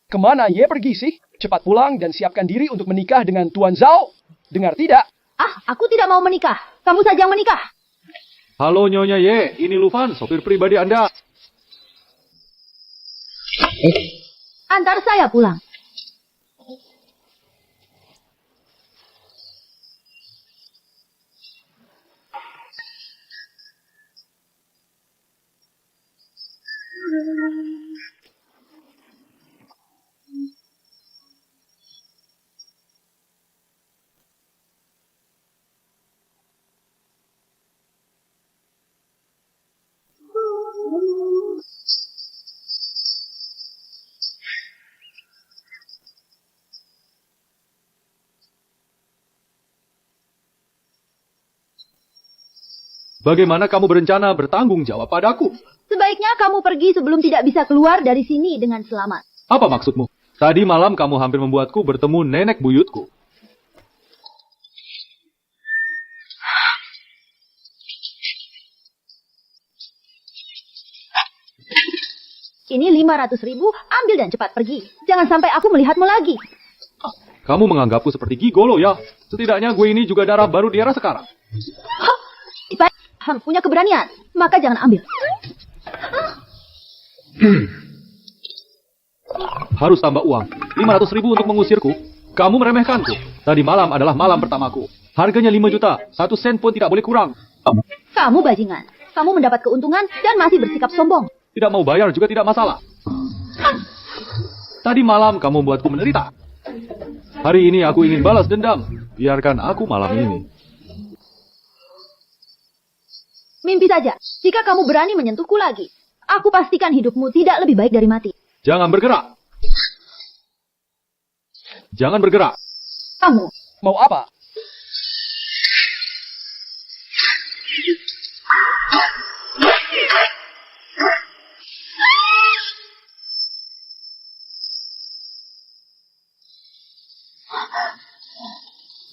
Kemana Ye pergi sih? Cepat pulang dan siapkan diri untuk menikah dengan Tuan Zhao. Dengar tidak? Aku tidak mau menikah. Kamu saja yang menikah. Halo Nyonya Ye, ini Lufan, sopir pribadi Anda. Antar saya pulang. Bagaimana kamu berencana bertanggung jawab padaku? Sebaiknya kamu pergi sebelum tidak bisa keluar dari sini dengan selamat. Apa maksudmu? Tadi malam kamu hampir membuatku bertemu nenek buyutku. Ini 500.000, ambil dan cepat pergi. Jangan sampai aku melihatmu lagi. Kamu menganggapku seperti gigolo ya? Setidaknya gue ini juga darah baru di era sekarang. Punya keberanian, maka jangan ambil. Harus tambah uang. 500.000 untuk mengusirku. Kamu meremehkanku. Tadi malam adalah malam pertamaku. Harganya 5 juta. 1 sen pun tidak boleh kurang. Kamu bajingan. Kamu mendapat keuntungan dan masih bersikap sombong. Tidak mau bayar juga tidak masalah. Tadi malam kamu membuatku menderita. Hari ini aku ingin balas dendam. Biarkan aku malam ini. Mimpi saja. Jika kamu berani menyentuhku lagi, aku pastikan hidupmu tidak lebih baik dari mati. Jangan bergerak. Jangan bergerak. Kamu Mau apa?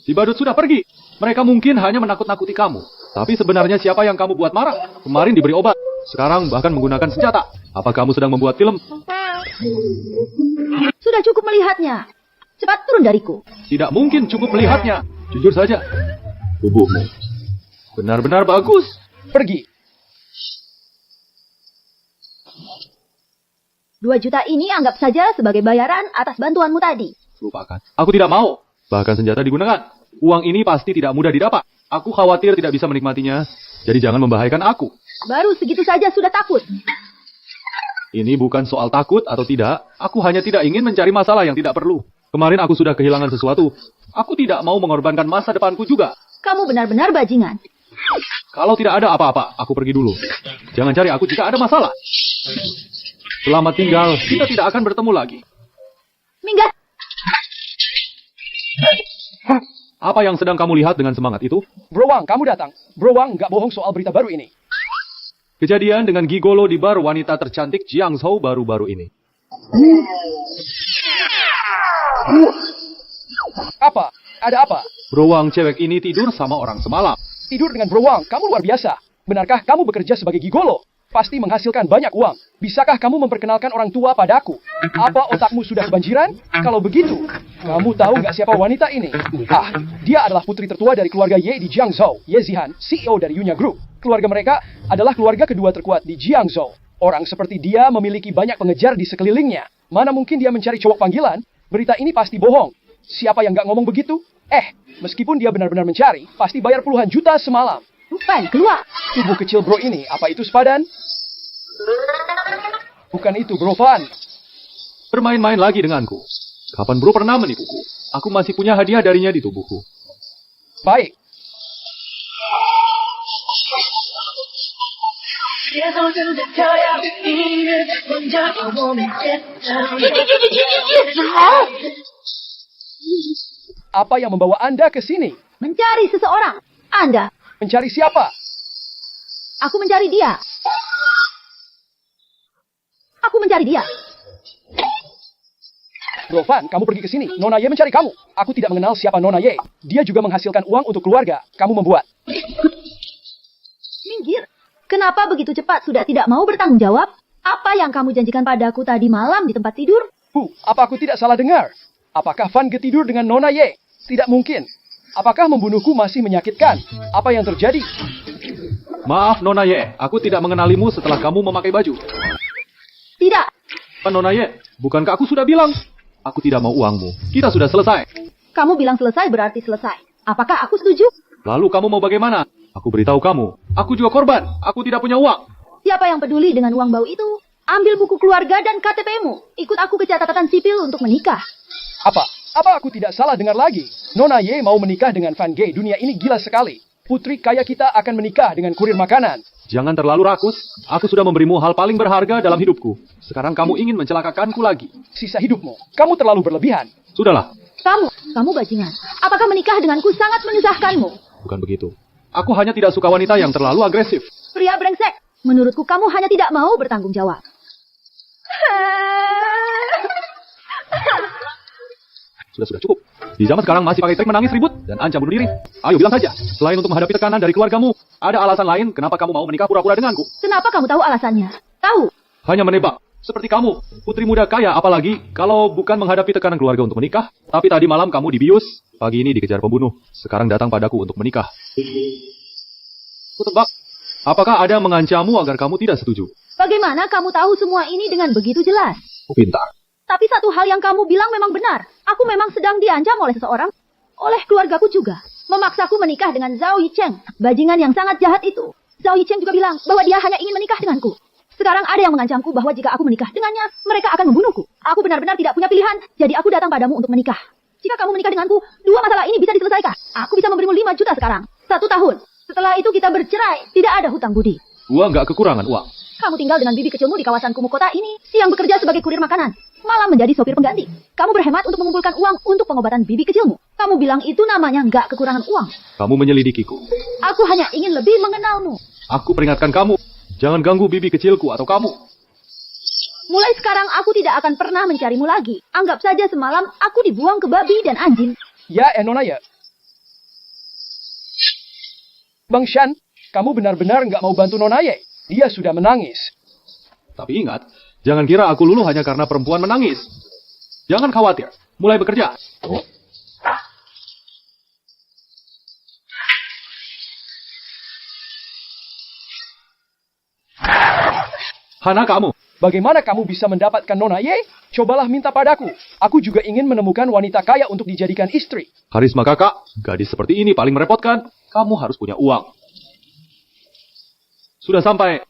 Si badut sudah pergi. Mereka mungkin hanya menakut-nakuti kamu. Tapi sebenarnya siapa yang kamu buat marah? Kemarin diberi obat. Sekarang bahkan menggunakan senjata. Apa kamu sedang membuat film? sudah cukup melihatnya. Cepat turun dariku. Tidak mungkin cukup melihatnya. Jujur saja. Tubuhmu benar-benar bagus. Pergi. 2 juta ini anggap saja sebagai bayaran atas bantuanmu tadi. Lupakan. Aku tidak mau. Bahkan senjata digunakan. Uang ini pasti tidak mudah didapat. Aku khawatir tidak bisa menikmatinya. Jadi jangan membahayakan aku. Baru segitu saja sudah takut. Ini bukan soal takut atau tidak. Aku hanya tidak ingin mencari masalah yang tidak perlu. Kemarin aku sudah kehilangan sesuatu. Aku tidak mau mengorbankan masa depanku juga. Kamu benar-benar bajingan. Kalau tidak ada apa-apa, aku pergi dulu. Jangan cari aku jika ada masalah. Selamat tinggal, kita tidak akan bertemu lagi. Minggat. Apa yang sedang kamu lihat dengan semangat itu? Bro Wang, kamu datang. Bro Wang nggak bohong soal berita baru ini. Kejadian dengan gigolo di bar wanita tercantik Jiangzhou baru-baru ini. Apa? Ada apa? Bro Wang cewek ini tidur sama orang semalam. Tidur dengan Bro Wang, kamu luar biasa. Benarkah kamu bekerja sebagai gigolo? Pasti menghasilkan banyak uang. Bisakah kamu memperkenalkan orang tua padaku? Apa otakmu sudah kebanjiran? Kalau begitu, kamu tahu nggak siapa wanita ini? Dia adalah putri tertua dari keluarga Ye di Jiangzhou. Ye Zihan, CEO dari Yunya Group. Keluarga mereka adalah keluarga kedua terkuat di Jiangzhou. Orang seperti dia memiliki banyak pengejar di sekelilingnya. Mana mungkin dia mencari cowok panggilan? Berita ini pasti bohong. Siapa yang nggak ngomong begitu? Meskipun dia benar-benar mencari, pasti bayar puluhan juta semalam. Bukan, keluar. Tubuh kecil bro ini, apa itu sepadan? Bukan itu bro Van. Bermain-main lagi denganku. Kapan bro pernah menipuku? Aku masih punya hadiah darinya di tubuhku. Baik. Apa yang membawa Anda ke sini? Mencari seseorang. Anda. Mencari siapa? Aku mencari dia. Aku mencari dia. Bro Van, kamu pergi ke sini. Nona Ye mencari kamu. Aku tidak mengenal siapa Nona Ye. Dia juga menghasilkan uang untuk keluarga. Kamu membuat. Minggir. Kenapa begitu cepat sudah tidak mau bertanggung jawab? Apa yang kamu janjikan padaku tadi malam di tempat tidur? Apa aku tidak salah dengar? Apakah Van Ge tidur dengan Nona Ye? Tidak mungkin. Apakah membunuhku masih menyakitkan? Apa yang terjadi? Maaf, Nona Ye. Aku tidak mengenalimu setelah kamu memakai baju. Tidak. Nona Ye, bukankah aku sudah bilang? Aku tidak mau uangmu. Kita sudah selesai. Kamu bilang selesai berarti selesai. Apakah aku setuju? Lalu kamu mau bagaimana? Aku beritahu kamu. Aku juga korban. Aku tidak punya uang. Siapa yang peduli dengan uang bau itu? Ambil buku keluarga dan KTP-mu. Ikut aku ke catatan sipil untuk menikah. Apa aku tidak salah dengar lagi? Nona Ye mau menikah dengan Van Ge. Dunia ini gila sekali. Putri kaya kita akan menikah dengan kurir makanan. Jangan terlalu rakus. Aku sudah memberimu hal paling berharga dalam hidupku. Sekarang kamu ingin mencelakakanku lagi. Sisa hidupmu. Kamu terlalu berlebihan. Sudahlah. Kamu bajingan. Apakah menikah denganku sangat menyusahkanmu? Bukan begitu. Aku hanya tidak suka wanita yang terlalu agresif. Pria brengsek. Menurutku kamu hanya tidak mau bertanggung jawab. Sudah cukup. Di zaman sekarang masih pakai trik menangis ribut dan ancam bunuh diri. Ayo bilang saja. Selain untuk menghadapi tekanan dari keluargamu, ada alasan lain kenapa kamu mau menikah pura-pura denganku. Kenapa kamu tahu alasannya? Tahu. Hanya menebak. Seperti kamu, putri muda kaya apalagi kalau bukan menghadapi tekanan keluarga untuk menikah. Tapi tadi malam kamu dibius, pagi ini dikejar pembunuh. Sekarang datang padaku untuk menikah. Kutebak. Apakah ada yang mengancammu agar kamu tidak setuju? Bagaimana kamu tahu semua ini dengan begitu jelas? Pintar. Tapi satu hal yang kamu bilang memang benar. Aku memang sedang diancam oleh seseorang. Oleh keluargaku juga. Memaksaku menikah dengan Zhao Yicheng. Bajingan yang sangat jahat itu. Zhao Yicheng juga bilang bahwa dia hanya ingin menikah denganku. Sekarang ada yang mengancamku bahwa jika aku menikah dengannya, mereka akan membunuhku. Aku benar-benar tidak punya pilihan. Jadi aku datang padamu untuk menikah. Jika kamu menikah denganku, dua masalah ini bisa diselesaikan. Aku bisa memberimu 5 juta sekarang. 1 tahun. Setelah itu kita bercerai. Tidak ada hutang budi. Gua nggak kekurangan uang. Kamu tinggal dengan bibi kecilmu di kawasan kumuh kota ini, yang bekerja sebagai kurir makanan, malam menjadi sopir pengganti. Kamu berhemat untuk mengumpulkan uang untuk pengobatan bibi kecilmu. Kamu bilang itu namanya nggak kekurangan uang. Kamu menyelidikiku. Aku hanya ingin lebih mengenalmu. Aku peringatkan kamu, jangan ganggu bibi kecilku atau kamu. Mulai sekarang aku tidak akan pernah mencarimu lagi. Anggap saja semalam aku dibuang ke babi dan anjing. Ya, Nona ya. Bang Shan, kamu benar-benar nggak mau bantu Nona Ye. Dia sudah menangis. Tapi ingat, jangan kira aku luluh hanya karena perempuan menangis. Jangan khawatir, mulai bekerja. Hana kamu. Bagaimana kamu bisa mendapatkan Nona Ye? Cobalah minta padaku. Aku juga ingin menemukan wanita kaya untuk dijadikan istri. Karisma kakak, gadis seperti ini paling merepotkan. Kamu harus punya uang. Sudah sampai.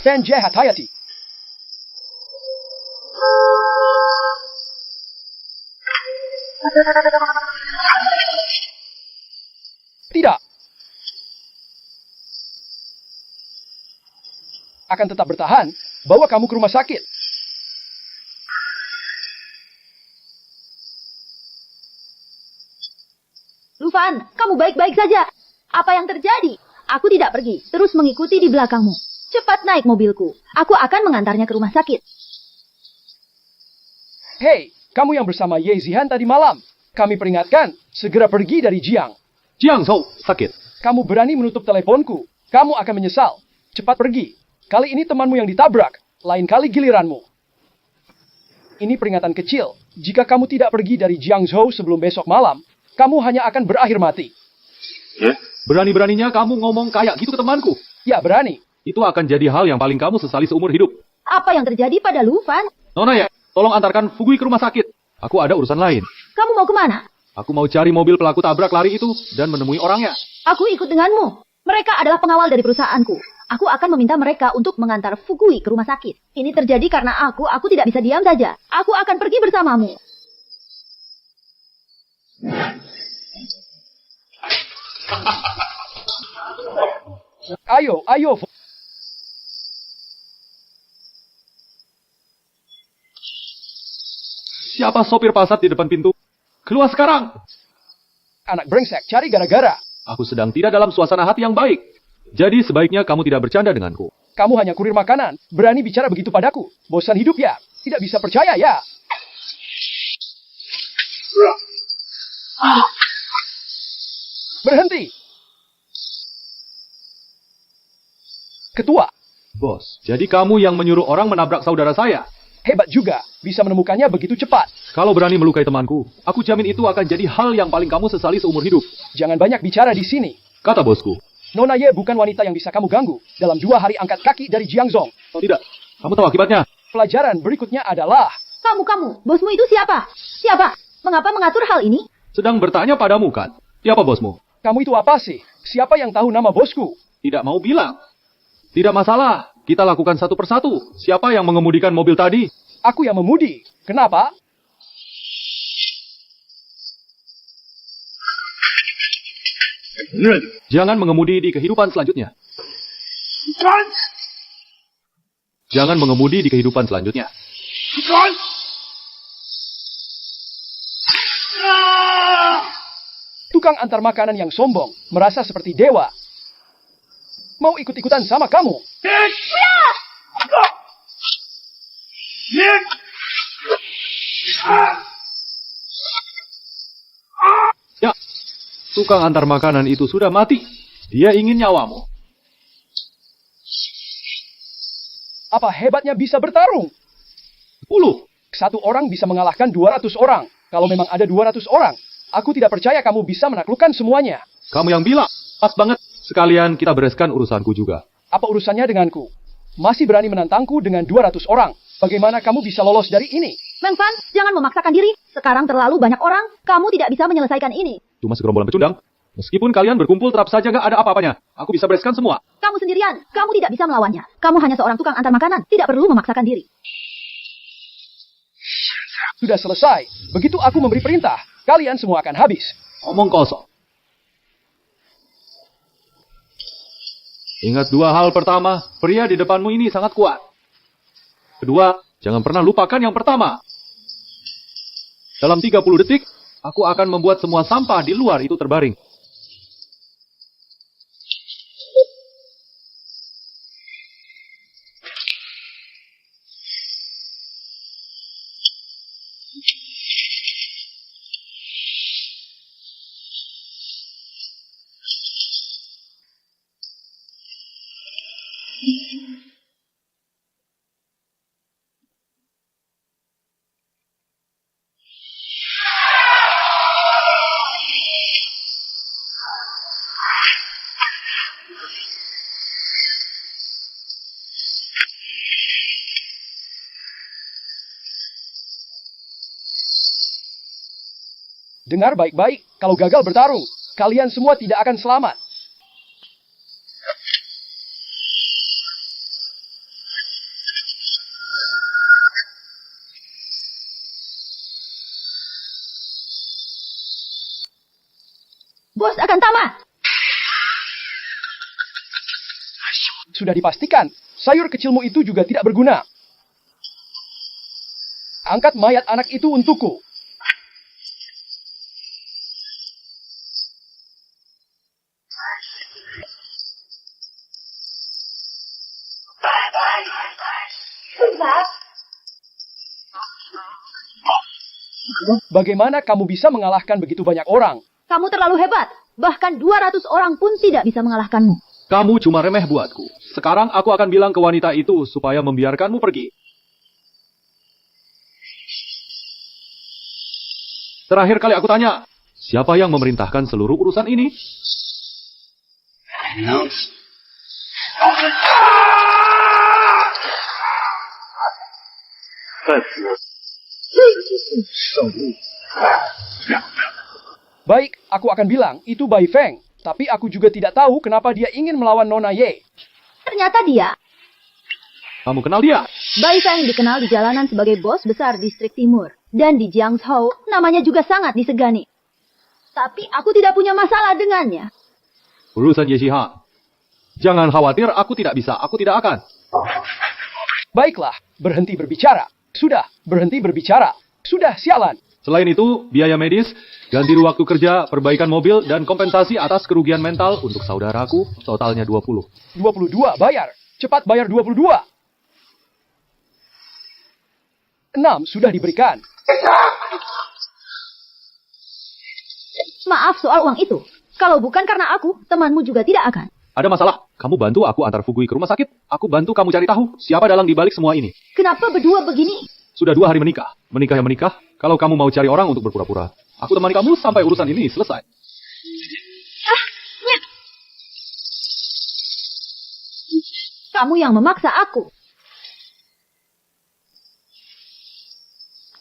Fan jahat Hayati. Tidak. Akan tetap bertahan, bawa kamu ke rumah sakit. Lufan, kamu baik-baik saja. Apa yang terjadi? Aku tidak pergi, terus mengikuti di belakangmu. Cepat naik mobilku. Aku akan mengantarnya ke rumah sakit. Hei, kamu yang bersama Ye Zihan tadi malam. Kami peringatkan, segera pergi dari Jiang. Jiang Zhou, sakit. Kamu berani menutup teleponku. Kamu akan menyesal. Cepat pergi. Kali ini temanmu yang ditabrak. Lain kali giliranmu. Ini peringatan kecil. Jika kamu tidak pergi dari Jiangzhou sebelum besok malam, kamu hanya akan berakhir mati. Berani-beraninya kamu ngomong kayak gitu ke temanku. Ya, berani. Itu akan jadi hal yang paling kamu sesali seumur hidup. Apa yang terjadi pada Lufan? Nona ya, tolong antarkan Fugui ke rumah sakit. Aku ada urusan lain. Kamu mau kemana? Aku mau cari mobil pelaku tabrak lari itu dan menemui orangnya. Aku ikut denganmu. Mereka adalah pengawal dari perusahaanku. Aku akan meminta mereka untuk mengantar Fugui ke rumah sakit. Ini terjadi karena aku tidak bisa diam saja. Aku akan pergi bersamamu. Ayo. Siapa sopir Passat di depan pintu? Keluar sekarang! Anak brengsek, cari gara-gara. Aku sedang tidak dalam suasana hati yang baik. Jadi sebaiknya kamu tidak bercanda denganku. Kamu hanya kurir makanan. Berani bicara begitu padaku. Bosan hidup ya? Tidak bisa percaya ya? Berhenti. Ketua. Bos, jadi kamu yang menyuruh orang menabrak saudara saya? Hebat juga, bisa menemukannya begitu cepat. Kalau berani melukai temanku, aku jamin itu akan jadi hal yang paling kamu sesali seumur hidup. Jangan banyak bicara di sini. Kata bosku. Nona Ye bukan wanita yang bisa kamu ganggu. Dalam 2 hari angkat kaki dari Jiangzong. Oh tidak, kamu tahu akibatnya. Pelajaran berikutnya adalah... Kamu, bosmu itu siapa? Siapa? Mengapa mengatur hal ini? Sedang bertanya padamu kan. Siapa bosmu? Kamu itu apa sih? Siapa yang tahu nama bosku? Tidak mau bilang. Tidak masalah, kita lakukan satu persatu. Siapa yang mengemudikan mobil tadi? Aku yang memudi. Kenapa? Jangan mengemudi di kehidupan selanjutnya. Jangan mengemudi di kehidupan selanjutnya. Tukang antar makanan yang sombong, merasa seperti dewa. Mau ikut-ikutan sama kamu? Ya, tukang antar makanan itu sudah mati. Dia ingin nyawamu. Apa hebatnya bisa bertarung? 10. Satu orang bisa mengalahkan 200 orang. Kalau memang ada 200 orang, aku tidak percaya kamu bisa menaklukkan semuanya. Kamu yang bilang. Pas banget. Sekalian kita bereskan urusanku juga. Apa urusannya denganku? Masih berani menantangku dengan 200 orang. Bagaimana kamu bisa lolos dari ini? Meng Fan, jangan memaksakan diri. Sekarang terlalu banyak orang, kamu tidak bisa menyelesaikan ini. Cuma segerombolan pecundang. Meskipun kalian berkumpul tetap saja gak ada apa-apanya. Aku bisa bereskan semua. Kamu sendirian, kamu tidak bisa melawannya. Kamu hanya seorang tukang antar makanan, tidak perlu memaksakan diri. Sudah selesai. Begitu aku memberi perintah, kalian semua akan habis. Omong kosong. Ingat 2 hal. Pertama, pria di depanmu ini sangat kuat. Kedua, jangan pernah lupakan yang pertama. Dalam 30 detik, aku akan membuat semua sampah di luar itu terbaring. Dengar baik-baik, kalau gagal bertarung, kalian semua tidak akan selamat. Bos akan tamat. Sudah dipastikan, sayur kecilmu itu juga tidak berguna. Angkat mayat anak itu untukku. Bagaimana kamu bisa mengalahkan begitu banyak orang? Kamu terlalu hebat. Bahkan 200 orang pun tidak bisa mengalahkanmu. Kamu cuma remeh buatku. Sekarang aku akan bilang ke wanita itu supaya membiarkanmu pergi. Terakhir kali aku tanya, siapa yang memerintahkan seluruh urusan ini? Baik, aku akan bilang itu Bai Feng. Tapi aku juga tidak tahu kenapa dia ingin melawan Nona Ye. Ternyata dia. Kamu kenal dia? Bai Feng dikenal di jalanan sebagai bos besar distrik timur. Dan di Jiangzhou, namanya juga sangat disegani. Tapi aku tidak punya masalah dengannya. Urusan Ye Shihan. Jangan khawatir, aku tidak bisa. Aku tidak akan. Baiklah, berhenti berbicara. Sudah, berhenti berbicara. Sudah, sialan. Selain itu, biaya medis, ganti waktu kerja, perbaikan mobil, dan kompensasi atas kerugian mental untuk saudaraku, totalnya 20. 22, bayar. Cepat bayar 22. 6 sudah diberikan. Maaf soal uang itu. Kalau bukan karena aku, temanmu juga tidak akan. Ada masalah. Kamu bantu aku antar Fugui ke rumah sakit. Aku bantu kamu cari tahu siapa dalang dibalik semua ini. Kenapa berdua begini? Sudah 2 hari menikah. Menikah ya menikah. Kalau kamu mau cari orang untuk berpura-pura, aku temani kamu sampai urusan ini selesai. Kamu yang memaksa aku.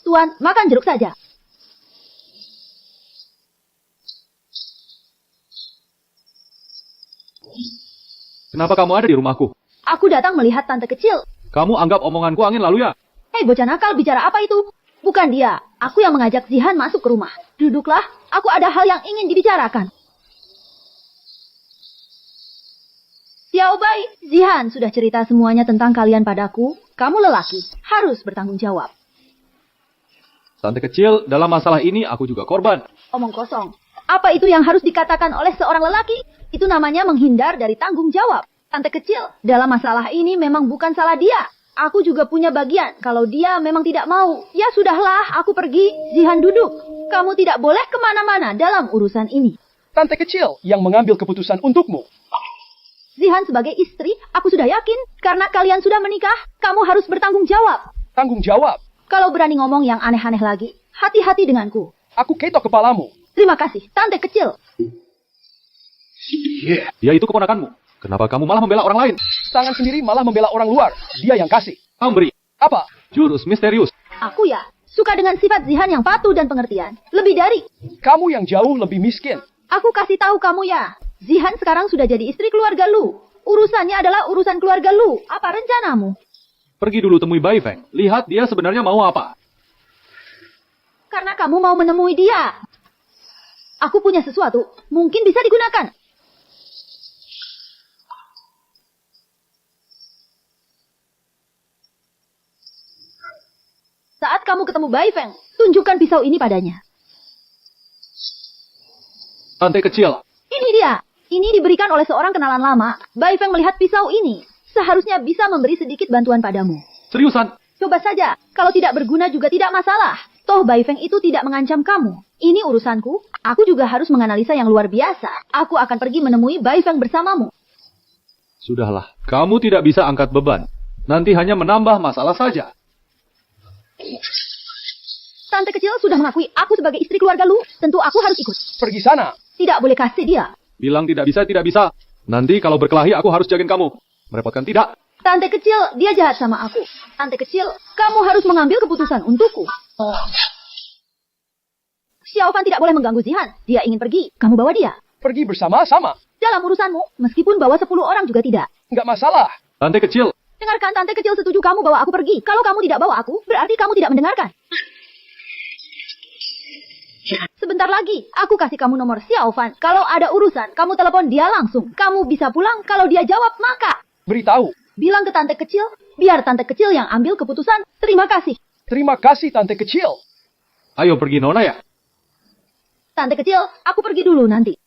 Tuan, makan jeruk saja. Kenapa kamu ada di rumahku? Aku datang melihat tante kecil. Kamu anggap omonganku angin lalu ya? Hei bocah nakal, bicara apa itu? Bukan dia. Aku yang mengajak Zihan masuk ke rumah. Duduklah, aku ada hal yang ingin dibicarakan. Xiao Bai, Zihan sudah cerita semuanya tentang kalian padaku. Kamu lelaki, harus bertanggung jawab. Tante kecil, dalam masalah ini aku juga korban. Omong kosong. Apa itu yang harus dikatakan oleh seorang lelaki? Itu namanya menghindar dari tanggung jawab. Tante kecil, dalam masalah ini memang bukan salah dia. Aku juga punya bagian. Kalau dia memang tidak mau, ya sudahlah, aku pergi. Zihan duduk. Kamu tidak boleh kemana-mana dalam urusan ini. Tante kecil yang mengambil keputusan untukmu. Zihan sebagai istri, aku sudah yakin. Karena kalian sudah menikah, kamu harus bertanggung jawab. Tanggung jawab. Kalau berani ngomong yang aneh-aneh lagi, hati-hati denganku. Aku ketok kepalamu. Terima kasih, tante kecil. Dia itu keponakanmu. Kenapa kamu malah membela orang lain? Tangan sendiri malah membela orang luar. Dia yang kasih. Kamu beri. Apa? Jurus misterius. Aku ya, suka dengan sifat Zihan yang patuh dan pengertian. Lebih dari. Kamu yang jauh lebih miskin. Aku kasih tahu kamu ya. Zihan sekarang sudah jadi istri keluarga Lu. Urusannya adalah urusan keluarga Lu. Apa rencanamu? Pergi dulu temui Bai Feng. Lihat dia sebenarnya mau apa. Karena kamu mau menemui dia. Aku punya sesuatu. Mungkin bisa digunakan. Saat kamu ketemu Bai Feng, tunjukkan pisau ini padanya. Tante kecil. Ini dia. Ini diberikan oleh seorang kenalan lama. Bai Feng melihat pisau ini. Seharusnya bisa memberi sedikit bantuan padamu. Seriusan? Coba saja. Kalau tidak berguna juga tidak masalah. Toh Bai Feng itu tidak mengancam kamu. Ini urusanku. Aku juga harus menganalisa yang luar biasa. Aku akan pergi menemui Bai Feng bersamamu. Sudahlah. Kamu tidak bisa angkat beban. Nanti hanya menambah masalah saja. Tante kecil sudah mengakui aku sebagai istri keluarga Lu. Tentu aku harus ikut. Pergi sana. Tidak boleh kasih dia. Bilang tidak bisa, tidak bisa. Nanti kalau berkelahi aku harus jagain kamu. Merepotkan tidak? Tante kecil, dia jahat sama aku. Tante kecil, kamu harus mengambil keputusan untukku. Xiao Fan tidak boleh mengganggu Zihan. Dia ingin pergi. Kamu bawa dia. Pergi bersama-sama. Dalam urusanmu, meskipun bawa 10 orang juga tidak. Nggak masalah. Tante kecil. Dengarkan, tante kecil setuju kamu bawa aku pergi. Kalau kamu tidak bawa aku, berarti kamu tidak mendengarkan. Sebentar lagi, aku kasih kamu nomor Xiao Fan. Kalau ada urusan, kamu telepon dia langsung. Kamu bisa pulang, kalau dia jawab, maka. Beritahu. Bilang ke tante kecil, biar tante kecil yang ambil keputusan. Terima kasih. Terima kasih tante kecil. Ayo pergi Nona ya. Tante kecil, aku pergi dulu nanti.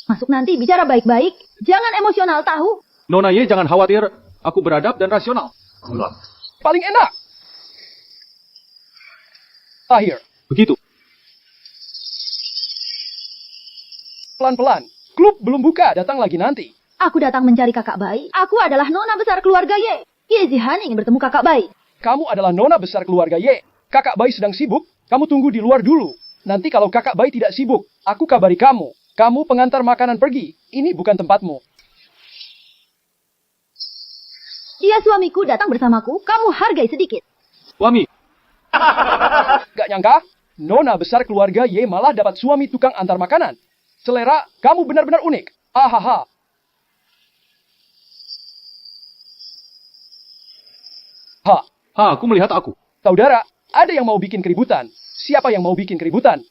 Masuk nanti, bicara baik-baik. Jangan emosional, tahu? Nona Ye jangan khawatir. Aku beradab dan rasional. Paling enak. Akhir. Begitu. Pelan-pelan. Klub belum buka, datang lagi nanti. Aku datang mencari kakak Bai. Aku adalah nona besar keluarga Ye. Ye Zihan ingin bertemu kakak Bai. Kamu adalah nona besar keluarga Ye. Kakak Bai sedang sibuk, kamu tunggu di luar dulu. Nanti kalau kakak Bai tidak sibuk, aku kabari kamu. Kamu pengantar makanan pergi. Ini bukan tempatmu. Dia suamiku datang bersamaku. Kamu hargai sedikit. Suami. Gak nyangka, nona besar keluarga Ye malah dapat suami tukang antar makanan. Selera, kamu benar-benar unik. Ahaha. Aku melihat aku. Saudara, ada yang mau bikin keributan. Siapa yang mau bikin keributan?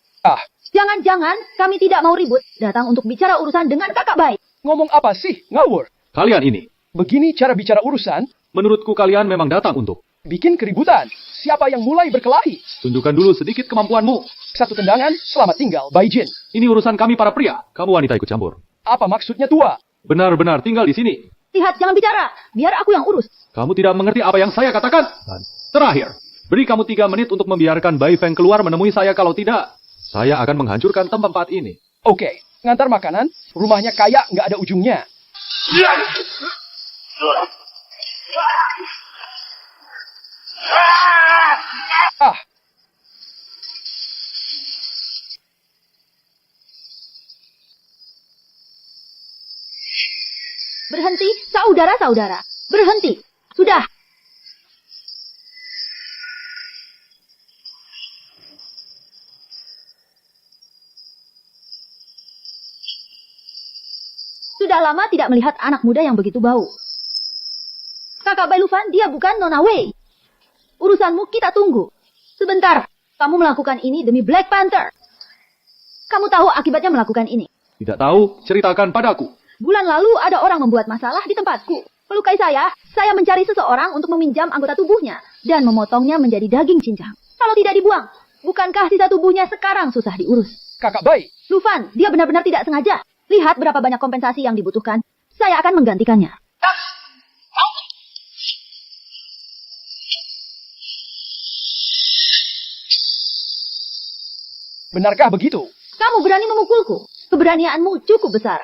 Jangan-jangan kami tidak mau ribut. Datang untuk bicara urusan dengan kakak Bai. Ngomong apa sih, ngawur? Kalian ini. Begini cara bicara urusan, Menurutku kalian memang datang untuk. bikin keributan. Siapa yang mulai berkelahi? Tunjukkan dulu sedikit kemampuanmu. Satu tendangan, selamat tinggal, Bai Jin. Ini urusan kami para pria. Kamu wanita ikut campur. Apa maksudnya tua? Benar-benar tinggal di sini. Lihat, jangan bicara. Biar aku yang urus. Kamu tidak mengerti apa yang saya katakan. Dan terakhir, beri kamu 3 menit untuk membiarkan Bai Feng keluar menemui saya. Kalau tidak, saya akan menghancurkan tempat ini. Oke, ngantar makanan, rumahnya kayak nggak ada ujungnya. Ah, Berhenti, saudara-saudara. Berhenti. Sudah. Sudah lama tidak melihat anak muda yang begitu bau. Kakak Bai Lufan, dia bukan Nona Wei. Urusanmu kita tunggu. Sebentar, kamu melakukan ini demi Black Panther. Kamu tahu akibatnya melakukan ini. Tidak tahu, ceritakan padaku. Bulan lalu ada orang membuat masalah di tempatku. Melukai saya mencari seseorang untuk meminjam anggota tubuhnya dan memotongnya menjadi daging cincang. Kalau tidak dibuang, bukankah sisa tubuhnya sekarang susah diurus? Kakak Bai. Lufan, dia benar-benar tidak sengaja. Lihat berapa banyak kompensasi yang dibutuhkan. Saya akan menggantikannya. Benarkah begitu? Kamu berani memukulku. Keberanianmu cukup besar.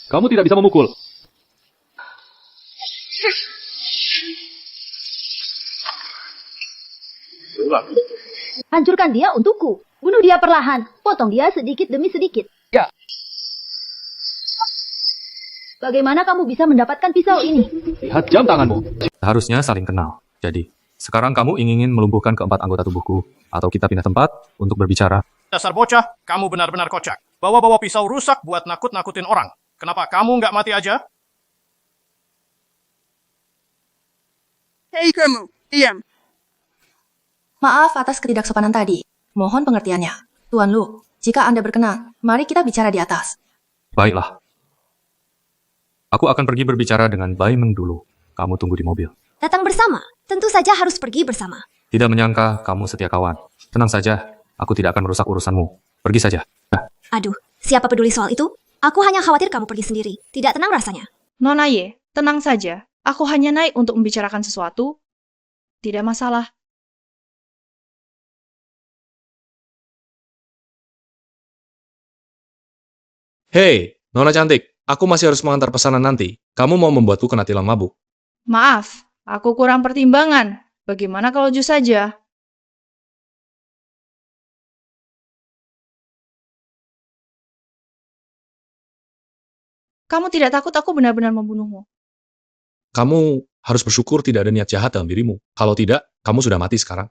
Kamu tidak bisa memukul. Hancurkan dia untukku. Bunuh dia perlahan. Potong dia sedikit demi sedikit. Ya. Bagaimana kamu bisa mendapatkan pisau ini? Lihat jam tanganmu. Harusnya saling kenal. Jadi, sekarang kamu ingin melumpuhkan keempat anggota tubuhku, atau kita pindah tempat untuk berbicara. Dasar bocah, kamu benar-benar kocak. Bawa-bawa pisau rusak buat nakut-nakutin orang. Kenapa kamu nggak mati aja? Hei kamu, diam. Maaf atas ketidaksopanan tadi. Mohon pengertiannya. Tuan Lu, jika Anda berkenan, mari kita bicara di atas. Baiklah. Aku akan pergi berbicara dengan Bai Meng dulu. Kamu tunggu di mobil. Datang bersama? Tentu saja harus pergi bersama. Tidak menyangka kamu setia kawan. Tenang saja, aku tidak akan merusak urusanmu. Pergi saja. Aduh, siapa peduli soal itu? Aku hanya khawatir kamu pergi sendiri. Tidak tenang rasanya. Nona Ye, tenang saja. Aku hanya naik untuk membicarakan sesuatu. Tidak masalah. Hei, Nona cantik. Aku masih harus mengantar pesanan nanti. Kamu mau membuatku kena tilang mabuk. Maaf, aku kurang pertimbangan. Bagaimana kalau jus saja? Kamu tidak takut aku benar-benar membunuhmu? Kamu harus bersyukur tidak ada niat jahat dalam dirimu. Kalau tidak, kamu sudah mati sekarang.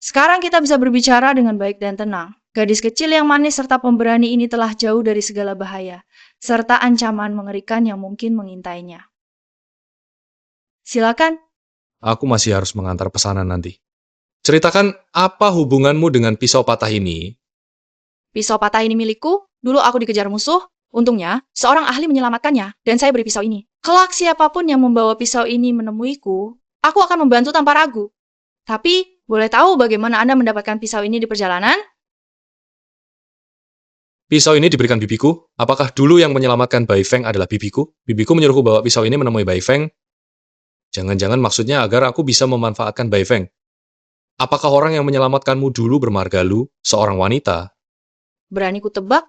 Sekarang kita bisa berbicara dengan baik dan tenang. Gadis kecil yang manis serta pemberani ini telah jauh dari segala bahaya, serta ancaman mengerikan yang mungkin mengintainya. Silakan. Aku masih harus mengantar pesanan nanti. Ceritakan apa hubunganmu dengan pisau patah ini? Pisau patah ini milikku. Dulu aku dikejar musuh. Untungnya, seorang ahli menyelamatkannya, dan saya beri pisau ini. Kelak siapapun yang membawa pisau ini menemuiku, aku akan membantu tanpa ragu. Tapi, boleh tahu bagaimana Anda mendapatkan pisau ini di perjalanan? Pisau ini diberikan bibiku. Apakah dulu yang menyelamatkan Bai Feng adalah bibiku? Bibiku menyuruhku bawa pisau ini menemui Bai Feng. Jangan-jangan maksudnya agar aku bisa memanfaatkan Bai Feng. Apakah orang yang menyelamatkanmu dulu bermarga Lu, seorang wanita? Berani ku tebak?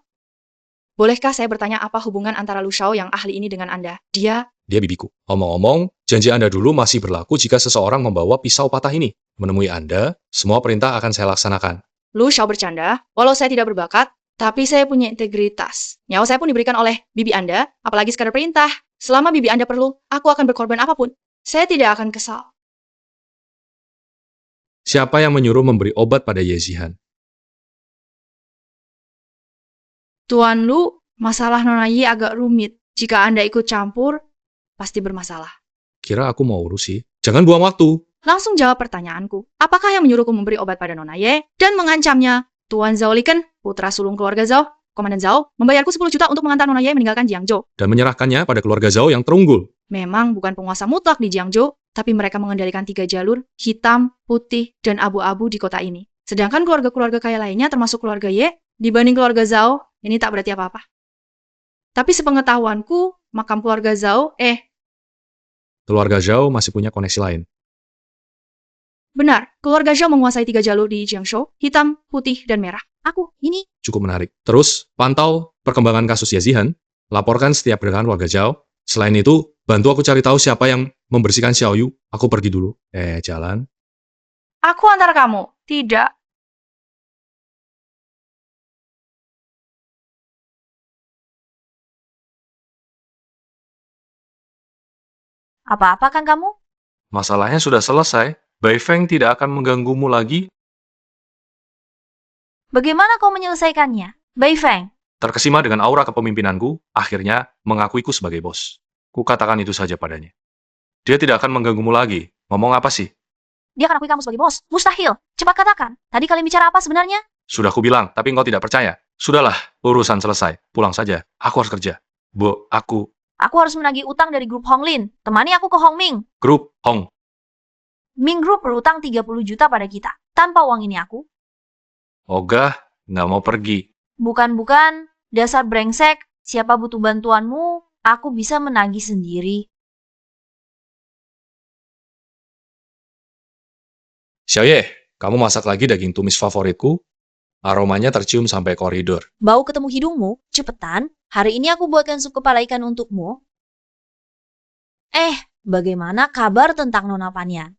Bolehkah saya bertanya apa hubungan antara Lu Shao yang ahli ini dengan Anda? Dia bibiku. Omong-omong, janji Anda dulu masih berlaku jika seseorang membawa pisau patah ini. Menemui Anda, semua perintah akan saya laksanakan. Lu Shao bercanda, walau saya tidak berbakat, tapi saya punya integritas. Nyawa saya pun diberikan oleh bibi Anda, apalagi sekadar perintah. Selama bibi Anda perlu, aku akan berkorban apapun. Saya tidak akan kesal. Siapa yang menyuruh memberi obat pada Ye Zihan? Tuan Lu, masalah Nona Ye agak rumit. Jika Anda ikut campur, pasti bermasalah. Kira aku mau urus sih. Jangan buang waktu. Langsung jawab pertanyaanku. Apakah yang menyuruhku memberi obat pada Nona Ye dan mengancamnya? Tuan Zhao Liken, putra sulung keluarga Zhao, Komandan Zhao, membayarku 10 juta untuk mengantar Nona Ye meninggalkan Jiangzhou. Dan menyerahkannya pada keluarga Zhao yang terunggul. Memang bukan penguasa mutlak di Jiangzhou, tapi mereka mengendalikan 3 jalur, hitam, putih, dan abu-abu di kota ini. Sedangkan keluarga-keluarga kaya lainnya, termasuk keluarga Ye, dibanding keluarga Zhao, ini tak berarti apa-apa. Tapi sepengetahuanku, makam keluarga Zhao, Keluarga Zhao masih punya koneksi lain. benar, keluarga Zhao menguasai 3 jalur di Jiangzhou, hitam, putih, dan merah. Ini, Cukup menarik. Terus, pantau perkembangan kasus Yazihan, laporkan setiap gerakan warga Zhao. Selain itu, bantu aku cari tahu siapa yang membersihkan Xiaoyu. Aku pergi dulu. Jalan. aku antar kamu. Tidak. Apa-apa kan kamu? Masalahnya sudah selesai. Bai Feng tidak akan mengganggumu lagi. Bagaimana kau menyelesaikannya? Bai Feng, Terkesima dengan aura kepemimpinanku, akhirnya mengakuiku sebagai bos. Kukatakan itu saja padanya. Dia tidak akan mengganggumu lagi. Ngomong apa sih? dia akan akui kamu sebagai bos. Mustahil. Cepat katakan. Tadi kalian bicara apa sebenarnya? Sudah kubilang, tapi engkau tidak percaya. Sudahlah, urusan selesai. Pulang saja. Aku harus kerja. Bu, Aku harus menagih utang dari grup Honglin. Temani aku ke Hongming. grup Hong. Ming Group berutang 30 juta pada kita. Tanpa uang ini aku. Ogah, nggak mau pergi. Bukan. Dasar brengsek. Siapa butuh bantuanmu, aku bisa menagih sendiri. Xiaoye, kamu masak lagi daging tumis favoritku? Aromanya tercium sampai koridor. Bau ketemu hidungmu, cepetan. Hari ini aku buatkan sup kepala ikan untukmu. Bagaimana kabar tentang Nona Panyan?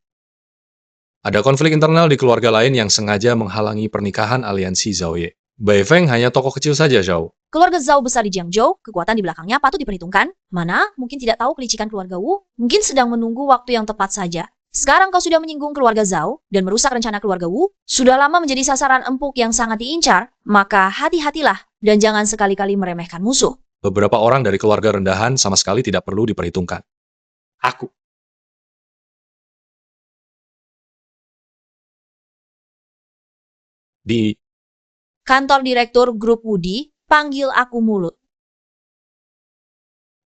Ada konflik internal di keluarga lain yang sengaja menghalangi pernikahan aliansi Zhaoye. Bai Feng hanya tokoh kecil saja, Zhao. Keluarga Zhao besar di Jiangzhou, kekuatan di belakangnya patut diperhitungkan. Mana? Mungkin tidak tahu kelicikan keluarga Wu, mungkin sedang menunggu waktu yang tepat saja. Sekarang kau sudah menyinggung keluarga Zhao dan merusak rencana keluarga Wu, sudah lama menjadi sasaran empuk yang sangat diincar, maka hati-hatilah dan jangan sekali-kali meremehkan musuh. Beberapa orang dari keluarga rendahan sama sekali tidak perlu diperhitungkan. Aku. Di Kantor Direktur Grup Wudi, panggil aku Mulut.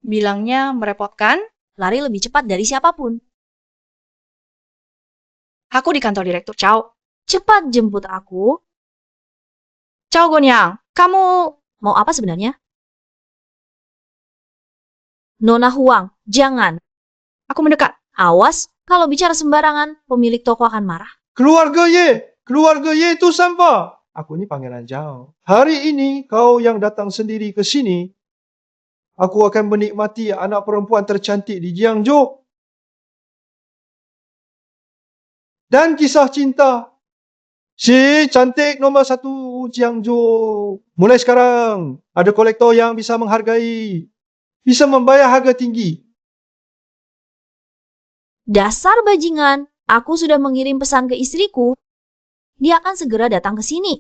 Bilangnya merepotkan, lari lebih cepat dari siapapun. Aku di kantor Direktur Cao. Cepat jemput aku. Cao Gonyang, kamu mau apa sebenarnya? Nona Huang, jangan. Aku mendekat. Awas, kalau bicara sembarangan, pemilik toko akan marah. Keluarga Ye itu sampah. Aku ni Pangeran Zhao. Hari ini kau yang datang sendiri ke sini. Aku akan menikmati anak perempuan tercantik di Jiangzhou. Dan kisah cinta. Si cantik nombor 1 Jiangzhou. Mulai sekarang, ada kolektor yang bisa menghargai. Bisa membayar harga tinggi. Dasar bajingan, aku sudah mengirim pesan ke istriku. Dia akan segera datang ke sini.